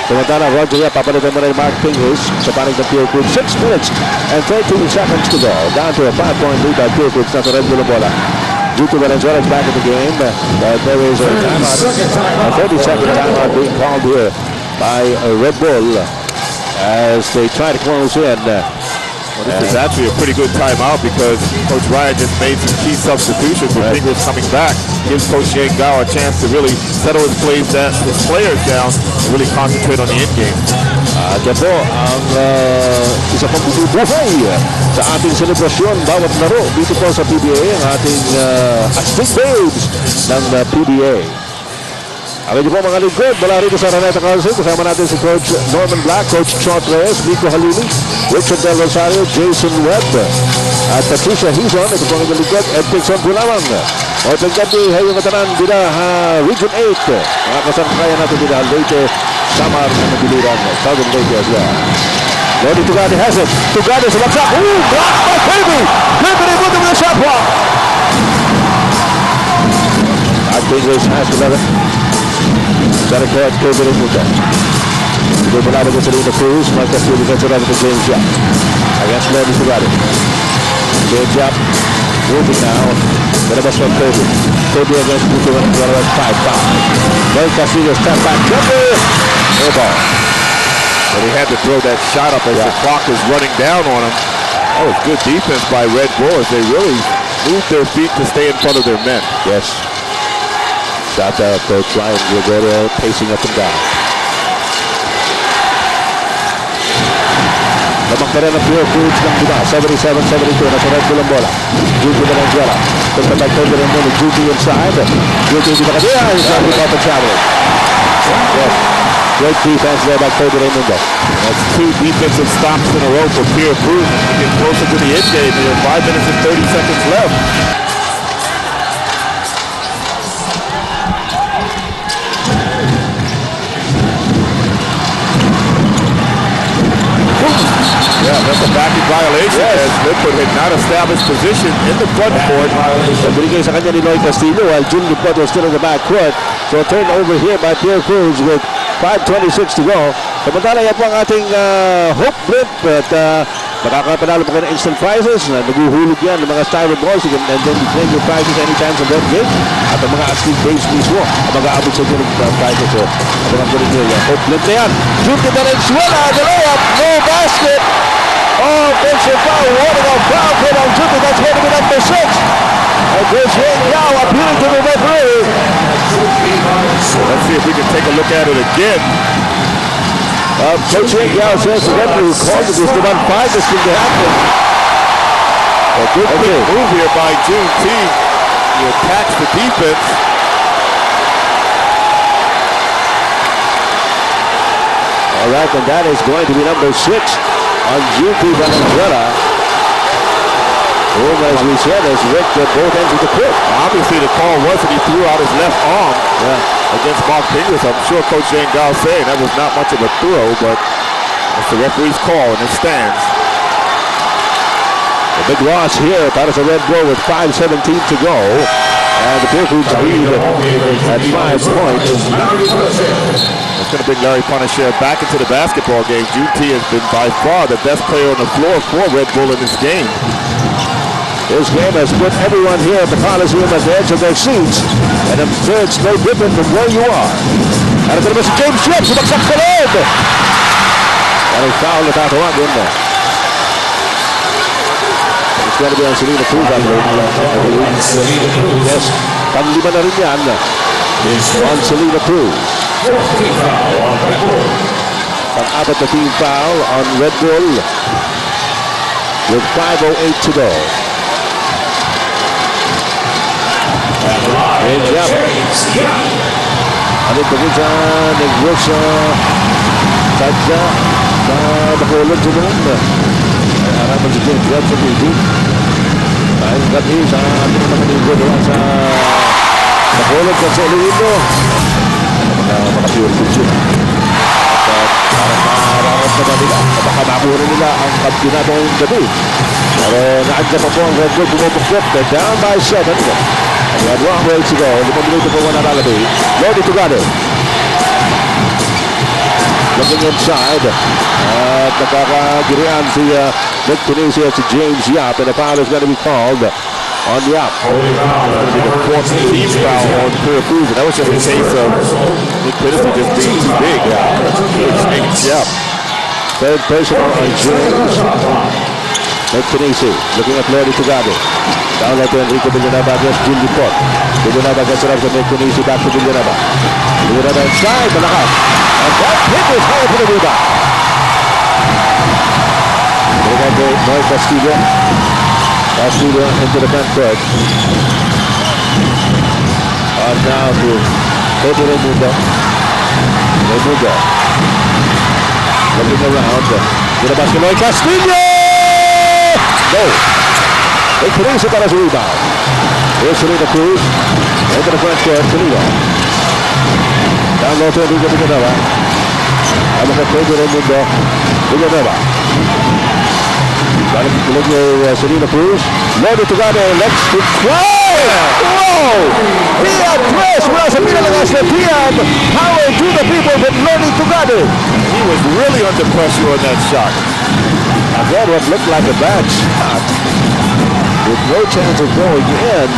Samantala, Roger Yap, papalitan mo rin Mark Fingers sa panig ng Purefoods. 6 minutes and 13 seconds to go. Down to a 5-point lead by Purefoods. Nasa Red Bull bola. Due to Valenzuela's back in the game, there is a timeout, a 30-second timeout being called here by Red Bull as they try to close in. This is actually a pretty good timeout because Coach Ryan just made some key substitutions with Fingers coming back. Gives Coach Gao a chance to really settle his players down and really concentrate on the end game. Yan po ang isa pang bubuhay sa ating selebrasyon bawat laro dito po sa PBA, ang ating Astig Babes ng PBA. Akin niyo po mga lingkod, mula rito sa Araneta Council, kasama natin si Coach Norman Black, Coach Chuck Reyes, Nico Halili, Richard Del Rosario, Jason Webb, at Patricia Hizon. Ito po ang lingkod, Ed Dixon Bulamang. O pagkabi, hayong katanan, bila Region 8. Mga kasangkaya natin bila Leyte, Samar na nabiliran, Southern Leyte as well. Lodi Tugade has it. Tugade sa bagsak. Ooh, blocked by Kirby. Kirby removed with a shot block. At Fingers has the level. Sa record, Kirby removed. Ito mo naman sa Lina Cruz. Marcus Kirby sa level to James Yap. Against Lodi Tugade. James Yap moving now. Malabas from Kirby. Kirby against Buto and 5-5. Well, Castillo step back. Kirby. Air ball. But he had to throw that shot up as the clock was running down on him. That was good defense by Red Bull as they really moved their feet to stay in front of their men. Yes. Shot there, Coach Ryan Gregorio pacing up and down. Lamang pa rin ang Purefoods ng Diba. 77-72 na sa Red Bull ang bola. Juki Valenzuela. Pagpatag ko rin mo ni Juki inside. Juki hindi makadiya. He's not without the travel. Yes. Great defense there by Kobe Raimundo. That's 2 defensive stops in a row for Purefoods. Get closer to the end game. There are 5 minutes and 30 seconds left. situation as Limpot had not established position in the front court. Binigay sa kanya ni Noy Castillo while Jun Limpot was still in the back court. So turnover here by Purefoods with 5:26 to go. Samantala yan po ang ating Hope Blip at makakapanalo po kayo ng instant prizes na naguhulog yan ng mga styro balls. You can and then you claim your prizes anytime sa Red Gate at ang mga asking base mismo ang mag-aabot sa inyo ng prizes. So abangan ko rin nyo yan. Hope Blip na yan. Junkie Valenzuela, the layup, no basket. Oh, offensive foul, warning on foul play on Junkie. That's going to be number 6. And Coach Yao appealing to the referee. Let's see if we can take a look at it again. Coach Yao says the referee called it was the 1-5 this thing to happen. A good quick move here by Chunkee. He attacks the defense. All right, and that is going to be number 6 on Chunkee Valenzuela. Whom, as we said, has ripped at both ends of the court. Obviously, the call was that he threw out his left arm against Mark Fingers. I'm sure Coach Gao saying that was not much of a throw, but it's the referee's call, and it stands. A big loss here para sa Red Bull with 5:17 to go. And the Purefoods lead at 5 points. It's going to bring Larry Punisher back into the basketball game. Chunkee has been by far the best player on the floor for Red Bull in this game. This game has put everyone here at the Coliseum at the edge of their seats. And I'm sure it's no different from where you are. And ito naman si James Schwab, sumaksak sa loob. Parang foul na tatawagin na. It's going to be on Selena Cruz. Yes, pang-lima na rin yan. On Selena Cruz. Pang-apat na team foul on Red Bull. With 5:08 to go. James Yap. Ano ito rin sa nag-work sa Tadya sa Bacolod sa noon. Ay harapan si James Yap sa TV. Dahil gabi sa ating mga niligo doon sa Bacolod sa Iloilo. Maka-Purefoods yun. At parang maharap na nila. Baka makuha nila ang kampionato ngayong gabi. Pero naandyan pa po ang Red Bull bumubukbok. Down by 7. We have 1 way to go. 5 minuto po na lalabay. Lodi Tugado. Looking inside. At nakakagirian si Nick Tunisia at si James Yap. And the foul is going to be called on Yap. Going to be the 4th team foul on Purefoods. That was just a case of Nick Tunisia just being too big. James Yap. Third personal on James. Nick Tunisia looking at Lodi Tugado. Down at Enrico Villanova against Jun Limpot. Villanova gets it up to Nick Tunisia, back to Villanova. Villanova inside, malakas. And that hit is high for the rebound. Look at Noy Castillo. Castillo into the front court. On now to Pedro Raimundo. Raimundo. Looking around. Ginabas ko Noy Castillo! No! Nick Tunisia para sa rebound. Here's Selena Cruz. Into the front court, Selena. Down low to Enrico Villanova. Ano ka Pedro Raimundo. Villanova. Balik tulog ni Selena Cruz. Lodi Tugado. Let's go. Wow! Tian press. Mula sa pinalagas na Tian. Power to the people from Lodi Tugado. He was really under pressure on that shot. Again, what looked like a bad shot. With no chance of going in.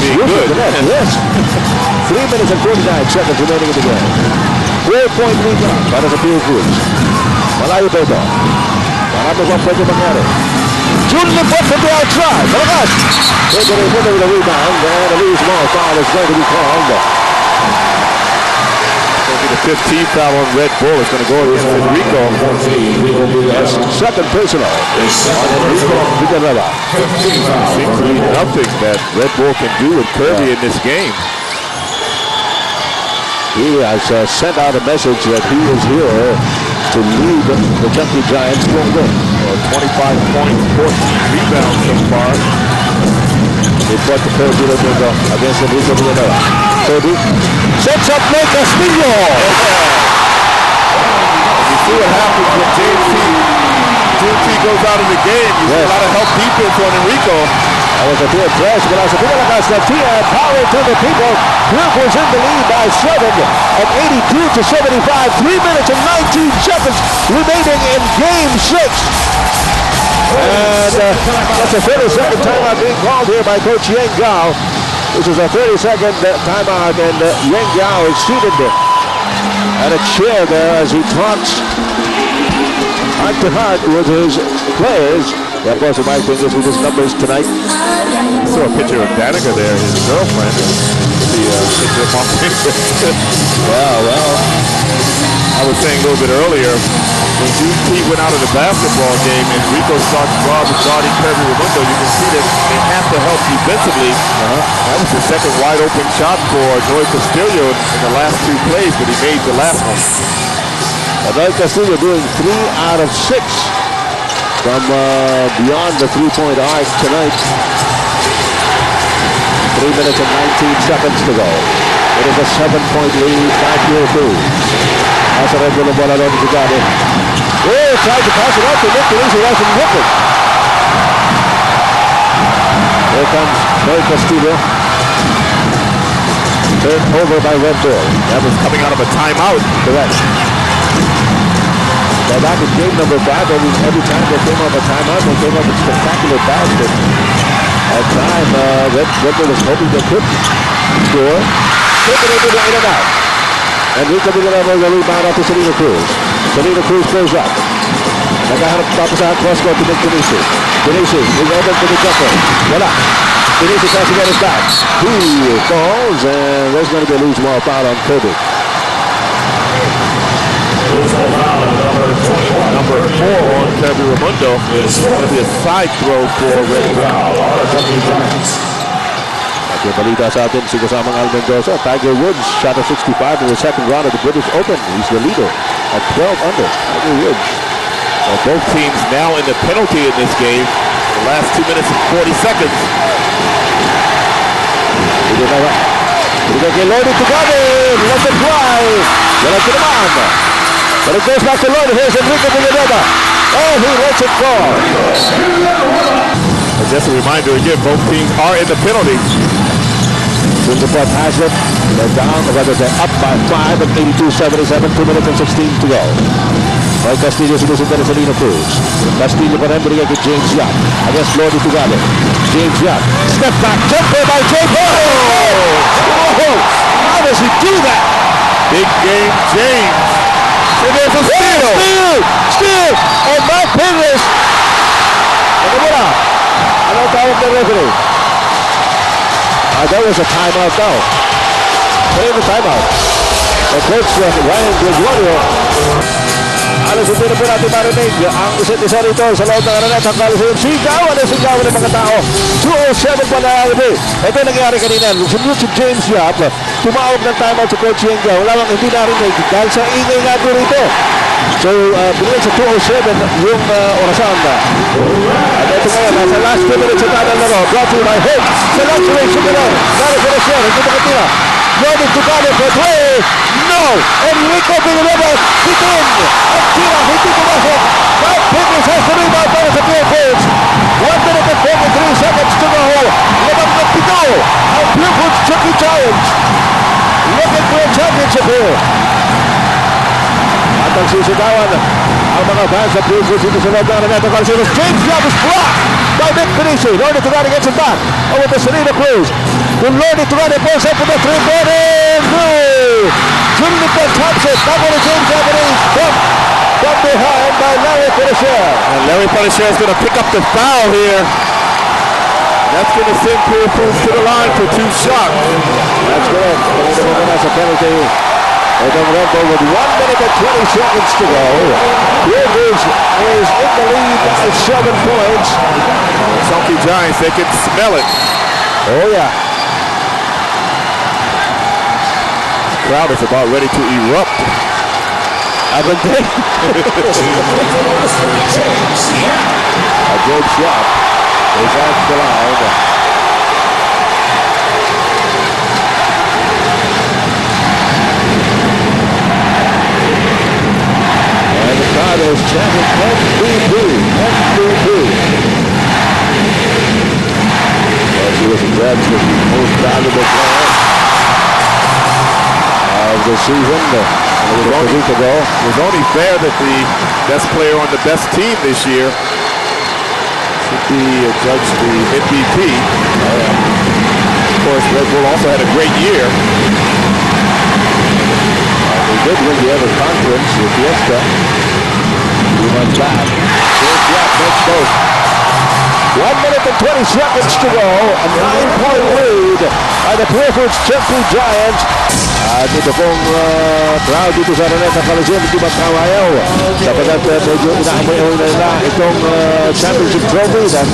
Being good. Yes. 3 minutes and 49 seconds remaining in the game. 4-point lead now para sa Purefoods. Malayo pa ito. Marami kang pwede mangyari. Jun Limpot from the outside. Malakas. Pedro Raimundo with a rebound. And a loose ball foul is going to be called. The 15th foul on Red Bull is going to go against Enrico. Yes, second personal on Enrico Villanova. Seems to be nothing that Red Bull can do with Kirby in this game. He has sent out a message that he is here to lead the Chunkee Giants to a win. 25 points, 14 rebounds so far. They put the Kirby against Enrico Villanova. Kirby sets up Nick Castillo. You see what happens when James Chunkee goes out of the game, you see a lot of help defense on Enrico. That was a good press, but as a pinalakas na Tia, power to the people. Purefoods in the lead by 7 at 82 to 75. 3 minutes and 19 seconds remaining in Game 6. And that's a 30-second timeout being called here by Coach Yang Gao. This is a 30-second timeout, and Yang Gao is seated at a chair there as he talks heart to heart with his players. Yeah, of course, he might think this with his numbers tonight. I saw a picture of Danica there, his girlfriend. The picture of my Yeah, well, I was saying a little bit earlier, when Chunkee went out of the basketball game and Rico starts guarding Kirby Ramundo, you can see that they have to help defensively. That was the second wide open shot for Noy Castillo in the last 2 plays, but he made the last one. Noy Castillo doing 3 out of 6 from beyond the 3-point arc tonight. 3 minutes and 19 seconds to go. It is a 7-point lead by Purefoods. Nasa red bull ang bola doon si Gade. Oh, tried to pass it out to Nick Denise. He hasn't whipped it. Here comes Noy Castillo. Turned over by Red Bull. That was coming out of a timeout. Correct. Now back in game number 5, every time they came off a timeout, they came off a spectacular basket. At time, Red Bull was hoping they could score. Took it into the in and out. And Rico Villanueva will rebound out to Selena Cruz. Selena Cruz goes up. Naghahanap tapos sa cross court to Nick Denise. Denise is open to the jumper. Wala. Denise tries to get his back. He falls, and there's going to be a loose ball foul on Kirby. Number 4 on Kirby Ramundo is going to be a side throw for Red Bull. Yung balita sa atin, si kasamang Al Mendoza, Tiger Woods shot a 65 in the second round of the British Open. He's the leader at 12 under. Tiger Woods. Well, both teams now in the penalty in this game. The last 2 minutes and 40 seconds. Lordy to Gabe. Let it fly. Wala to naman. But it goes back to Lordy. Here's Enrico Villanueva. Oh, he lets it go. And just a reminder again, both teams are in the penalty. JUN LIMPOT has it. They're down, rather they're up by 5 at 82-77, 2 minutes and 16 to go. Noy Castillo sinusundan ni Selena Cruz. Castillo pa rin binigay kay James Yap. Against Lordy Tugale. James Yap. Step back, jumper by James. Oh! How does he do that? Big game, James. And there's a steal. Steal! And Mark Pingles. Ano mo na? Anong tawag ng referee? That was a timeout now. What is the timeout? The coach Ryan Gregorio. Alas hindi na po natin marinig ang isa't isa rito sa loob ng aranet. Ang kalas yung sigawan ng mga tao. 2:07 pa na arabi. Ito yung nangyari kanina. Sumunod si James Yap. Tumawag ng timeout sa coach Yenga. Wala lang hindi narinig dahil sa ingay nga po rito. So, binigay sa 2:07 yung orasan. At ito ngayon, nasa last 2 minutes sa tanang laro. Brought to you by Hope. Sa luxury, Superman. Garo sa Rosyan. Hindi makatira. Jordan Tugale for 3. No! Enrico Villanueva bitin! Ang tira, hindi pumasok. Mark Pingles has the rebound para sa Purefoods. 1 minute and 43 seconds to go. Labang na pito ang Purefoods Chunkee Giants. Looking for a championship here. At ang sisigawan ang mga fans sa Purefoods dito sa loob ng Araneta Calceros. James Yap is blocked by Nick Denise. Lordy Tugale gets it back over to Selena Cruz. When Lordy Tugale pulls up with the 3-pointer. JUN LIMPOT taps it. Back on to James Japanese. From behind by Larry Purefoods. And Larry Purefoods is going to pick up the foul here. That's going to send Purefoods to the line for 2 shots. That's correct. That's a penalty. Itong Red Bull with 1 minute and 20 seconds to go. Purefoods is in the lead by 7 points. Chunkee Giants, they can smell it. Oh, yeah. The crowd is about ready to erupt. Haven't they? James Yap is at the line. And the crowd is chanting MVP. judged the most valuable player of the season a week ago. It was only fair that the best player on the best team this year should be judged the MVP. Of course, Red Bull also had a great year. They did win the other conference, the Fiesta. 2 months back. James Yap makes both. 1 minute and 20 seconds to go. A 9-point lead by the Purefoods Chunkee Giants. At ito pong crowd dito sa Araneta Coliseum, hindi magkawayaw. Sapagat medyo inaamoy na nila itong championship trophy at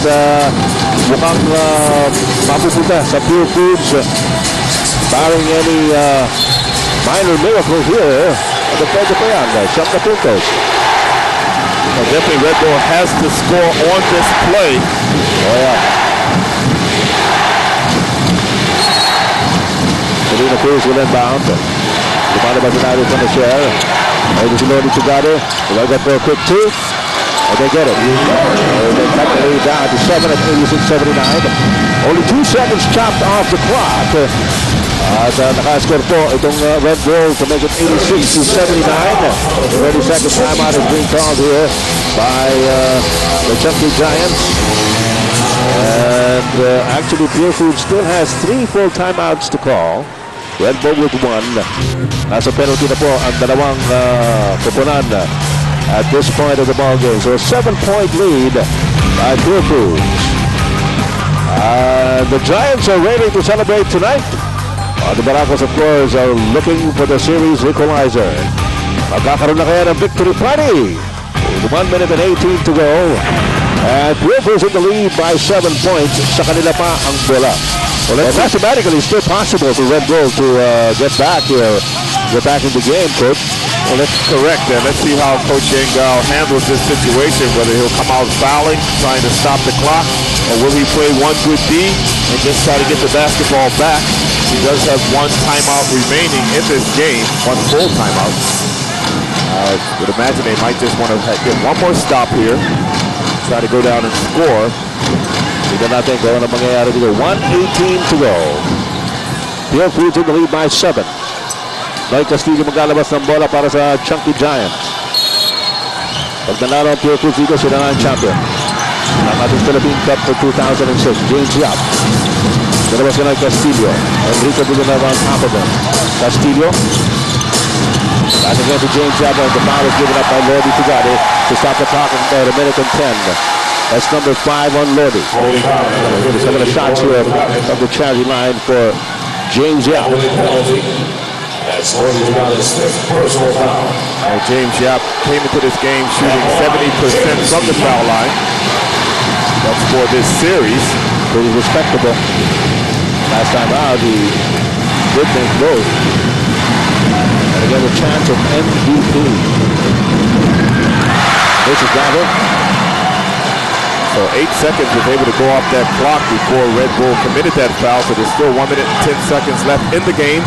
mukhang mapupunta sa Purefoods. Barring any minor miracle here, depende pa yan. Siyam na puntos. Definitely Red Bull has to score on this play. Oh yeah. Selena Cruz will inbound. Lumalabas na natin from the share. Maybe si Lodi Chugado. They'll get for a quick 2. And they get it. They cut the lead down to 7 at 86-79. Only 2 seconds chopped off the clock. At nakascore po itong Red Bull to make it 86-79. 30-second timeout is being called here by the Chunkee Giants. And actually Purefoods still has 3 full timeouts to call. Red Bull with 1. Nasa penalty na po ang dalawang kupunan at this point of the ball game. So a 7-point lead by Purefoods. The Giants are ready to celebrate tonight. The Baracos, of course, are looking for the series equalizer. Magkakaroon na kaya ng victory party. 1 minute and 18 to go. And Purefoods in the lead by 7 points. Sa kanila pa ang bola. Well, mathematically, it's still possible for Red Bull to get back here, get back in the game, Coach. Well, that's correct. And let's see how Coach Yangal handles this situation, whether he'll come out fouling, trying to stop the clock, or will he play one good D and just try to get the basketball back. He does have 1 timeout remaining in this game, 1 full timeout. I would imagine they might just want to get 1 more stop here, try to go down and score. Tignan natin kung ano mangyayari dito. 1:18 to go. Purefoods in the lead by 7. Noy Castillo maglalabas ng bola para sa Chunkee Giants. Pag nanalo ang Purefoods dito, sila na ang champion. Ang ating Philippine Cup for 2006. James Yap. Nalabas ka na Castillo. Enrico Villanueva on top of him. Castillo. Back again to James Yap. The foul is given up by Lodi Tugade to stop the clock at about 1 minute and 10. That's number 5 on Lodi. Some of the shots here from the charity line for James Yap. That's Lodi's got his 5th personal foul. James Yap came into this game shooting 70% from the foul line. That's for this series. Pretty respectable. Last time out, he did make both. And again, a chance of MVP. This is got it. So 8 seconds was able to go off that clock before Red Bull committed that foul. So there's still 1 minute and 10 seconds left in the game.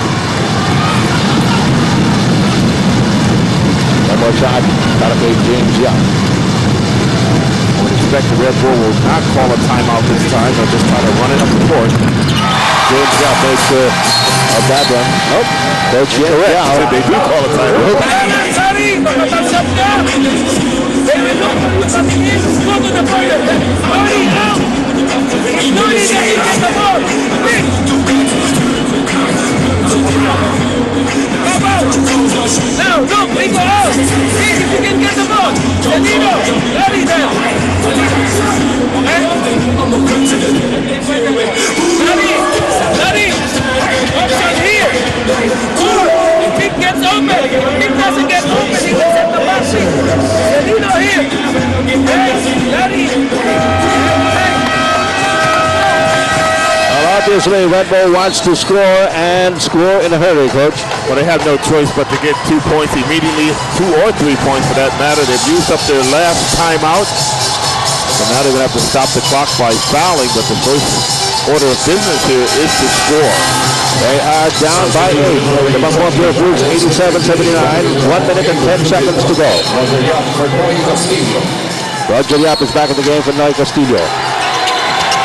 One more shot. Gotta pay James Yap. I would expect the Red Bull will not call a timeout this time. They'll just try to run it up the court. James Yap makes a bad one. Nope. Coach Correct. Yeah. They do call a timeout. Now, look, we go out. See if you can get the ball. Danilo, Larry there. Larry, option here. If he gets open, if he doesn't get open, he gets at the basket. Danilo here. Larry. Obviously, Red Bull wants to score and score in a hurry, Coach. Well, they have no choice but to get 2 points immediately, 2 or 3 points for that matter. They've used up their last timeout. So now they're going to have to stop the clock by fouling, but the first order of business here is to score. They are down by 8. The Buffalo Purefoods 87-79. 1 minute and 10 seconds to go. Roger Yap is back in the game for Noy Castillo.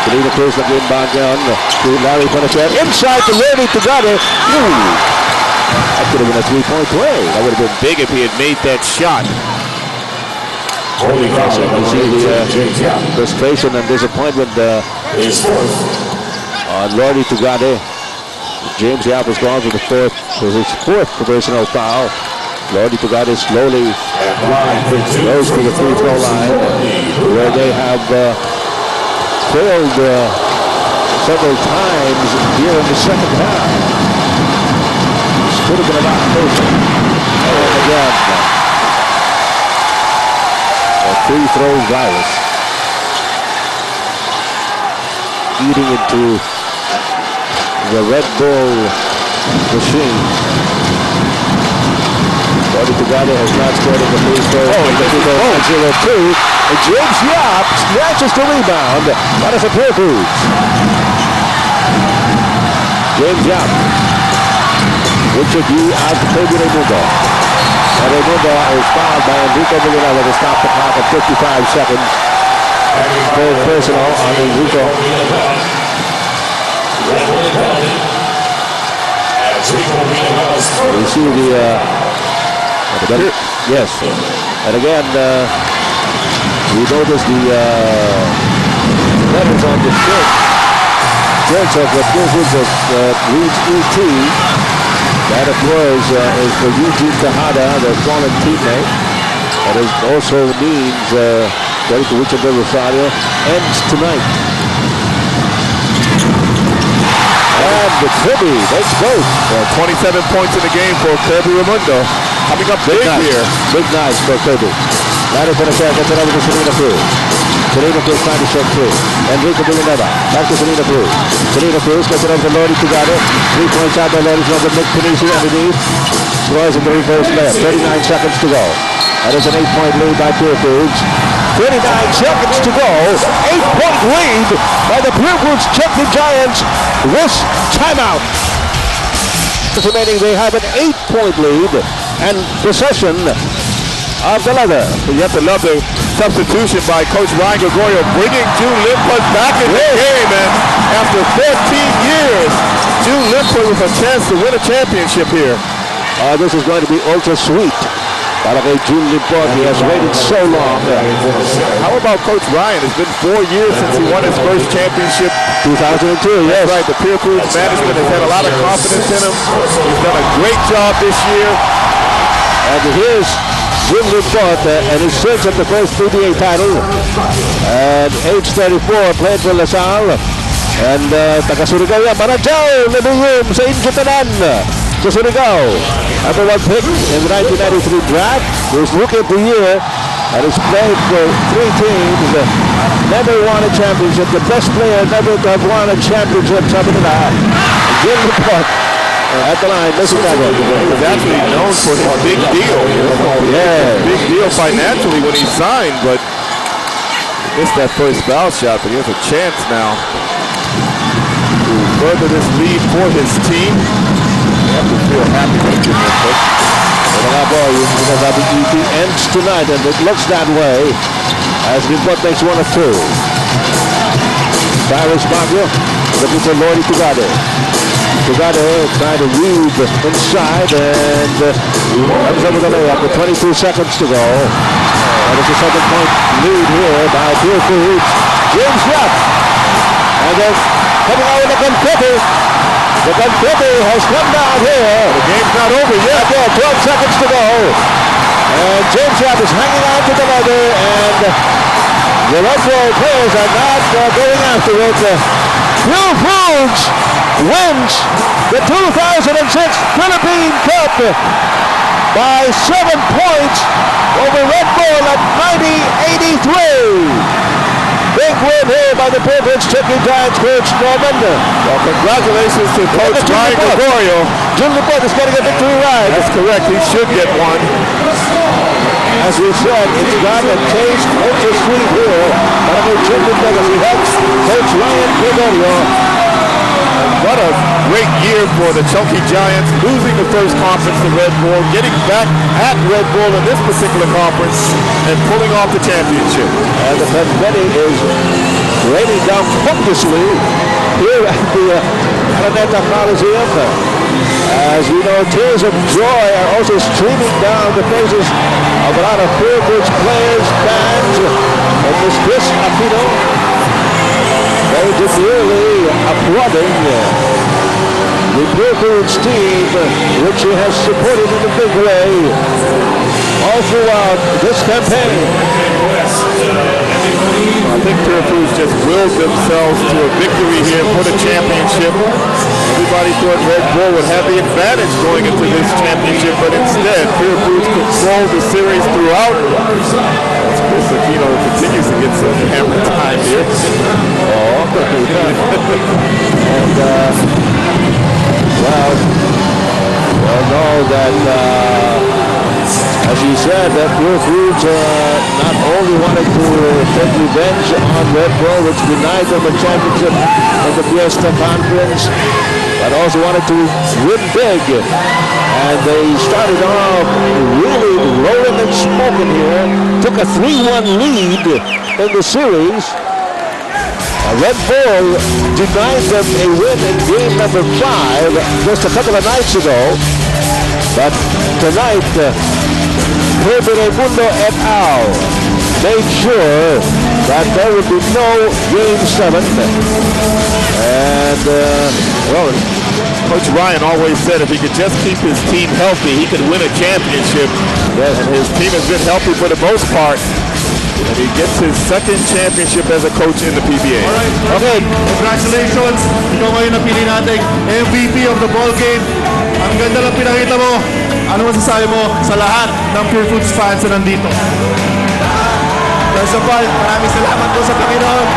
Salina Cruz nag-inbound down to Larry Panachel. Inside to Lodi Tugade. That could have been a three-point play. That would have been big if he had made that shot. Holding foul You number see 18, the James Yap. frustration and disappointment His fourth. on Lodi Tugade. James Yap has gone for his fourth professional foul. Lodi Tugade slowly At line for two. goes to the free throw line, where they have failed several times here in the second half. This could have been a lot closer. And again, a free throw virus eating into the Red Bull machine. Lodi Tugade has not scored in the free throw. Oh, 0-2. And James Yap snatches the rebound. That is a Purefoods. James Yap. Richard Yu out to Toby Raimundo. And Raimundo is fouled by Enrico Villanueva to stop the clock at 55 seconds. Third personal on Enrico. We see yes. And again, we notice the letters on the shirts of the Purefoods that reads ET. That, of course, is for Eugene Tejada, the fallen teammate. That is also means, according to Richard Del Rosario, ends tonight. And the Kirby makes both. 27 points in the game for Kirby Raimundo. Coming up big here. Big night for Kirby. Larry Panachel gets it over to Salina Cruz. Salina Cruz trying to shot through. Enrico Villanueva. Back to Salina Cruz. Salina Cruz gets it over to Lodi Tugade. 3 points out by Lodi from Nick Panisi underneath. Scores in the reverse layup. 39 seconds to go. That is an 8-point lead by Purefoods. 39 seconds to go. 8-point lead by the Purefoods Chunkee Giants. This timeout. Remaining, they have an 8-point lead and possession of the leather. You have to love the substitution by Coach Ryan Gregorio, bringing JUN LIMPOT back in the game. And after 14 years, JUN LIMPOT with a chance to win a championship here. This is going to be ultra sweet. Para kay JUN LIMPOT, he has waited so long. How about Coach Ryan? It's been 4 years since he won his first championship. 2002, yes. That's right. The Purefoods management has had a lot of confidence in him. He's done a great job this year. And here's JUN LIMPOT and his search at the first PBA title. And age 34, played for LaSalle. And taga-Surigao yan. Manadjao, nabiyom sa Injitanan. Sa Surigao. Number 1 pick in the 1993 draft. He was Rookie of the Year. And has played for 3 teams. Never won a championship. The best player never to have won a championship. Sabi nila, JUN LIMPOT. At the line, this is that one. He's actually known for his big deal. Yeah. Big deal financially when he signed, but missed that first foul shot, but he has a chance now to further this lead for his team. They have to feel happy with JUN LIMPOT. Yung sinasabi ET ends tonight, and it looks that way as LIMPOT makes 1 of 2. Cyrus Baguio, looking for Lodi Tugade. Tugade trying to read inside, and comes over the layup with 22 seconds to go. That is a 7-point lead here by Purefoods. James Yap. And then coming out with the confetti. The confetti has come down here. The game's not over yet. Yeah, 12 seconds to go. And James Yap is hanging on to the leather, and the Red Bull players are not going after it. Purefoods wins the 2006 Philippine Cup by 7 points over Red Bull at 90-83. Big win here by the Purefoods Chunkee Giants coach Norman. Well, congratulations to Coach Ryan Gregorio. JUN LIMPOT is getting a victory ride. That's correct. He should get one. As we said, it's got a taste ultra sweet here. But I JUN LIMPOT as he helps Coach Ryan Gregorio. What a great year for the Chunkee Giants, losing the first conference to Red Bull, getting back at Red Bull in this particular conference, and pulling off the championship. And the confetti is raining down copiously here at the Araneta Coliseum. As we know, tears of joy are also streaming down the faces of a lot of Purefoods players, fans, and Miss Chris Aquino very demurely applauding the Purefoods team, which she has supported in a big way all throughout this campaign. I think Purefoods just willed themselves to a victory here for the championship. Everybody thought Red Bull would have the advantage going into this championship, but instead, Purefoods controlled the series throughout. Chris Aquino continues to get some camera time here. Well, know that, as he said, that Purefoods not only wanted to take revenge on Red Bull, which denied them a championship in the Fiesta Conference, but also wanted to win big. And they started off really rolling and smoking here. Took a 3-1 lead in the series. Red Bull denied them a win in game number 5 just a couple of nights ago. But tonight, Kirby Raimundo et al. Made sure that there would be no game 7. And, well, Coach Ryan always said if he could just keep his team healthy, he could win a championship. yes, And his team has been healthy for the most part. And he gets his second championship as a coach in the PBA. Alright, okay. Congratulations. Ikaw ngayon napili natin MVP of the ball game. Ang ganda lang pinakita mo. Ano masasabi mo sa lahat ng Purefoods fans na nandito? First of all, maraming salamat po sa Panginoon.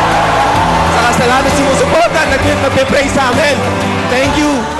Saka sa lahat ng sumusuporta, nag-pray sa amin. Thank you.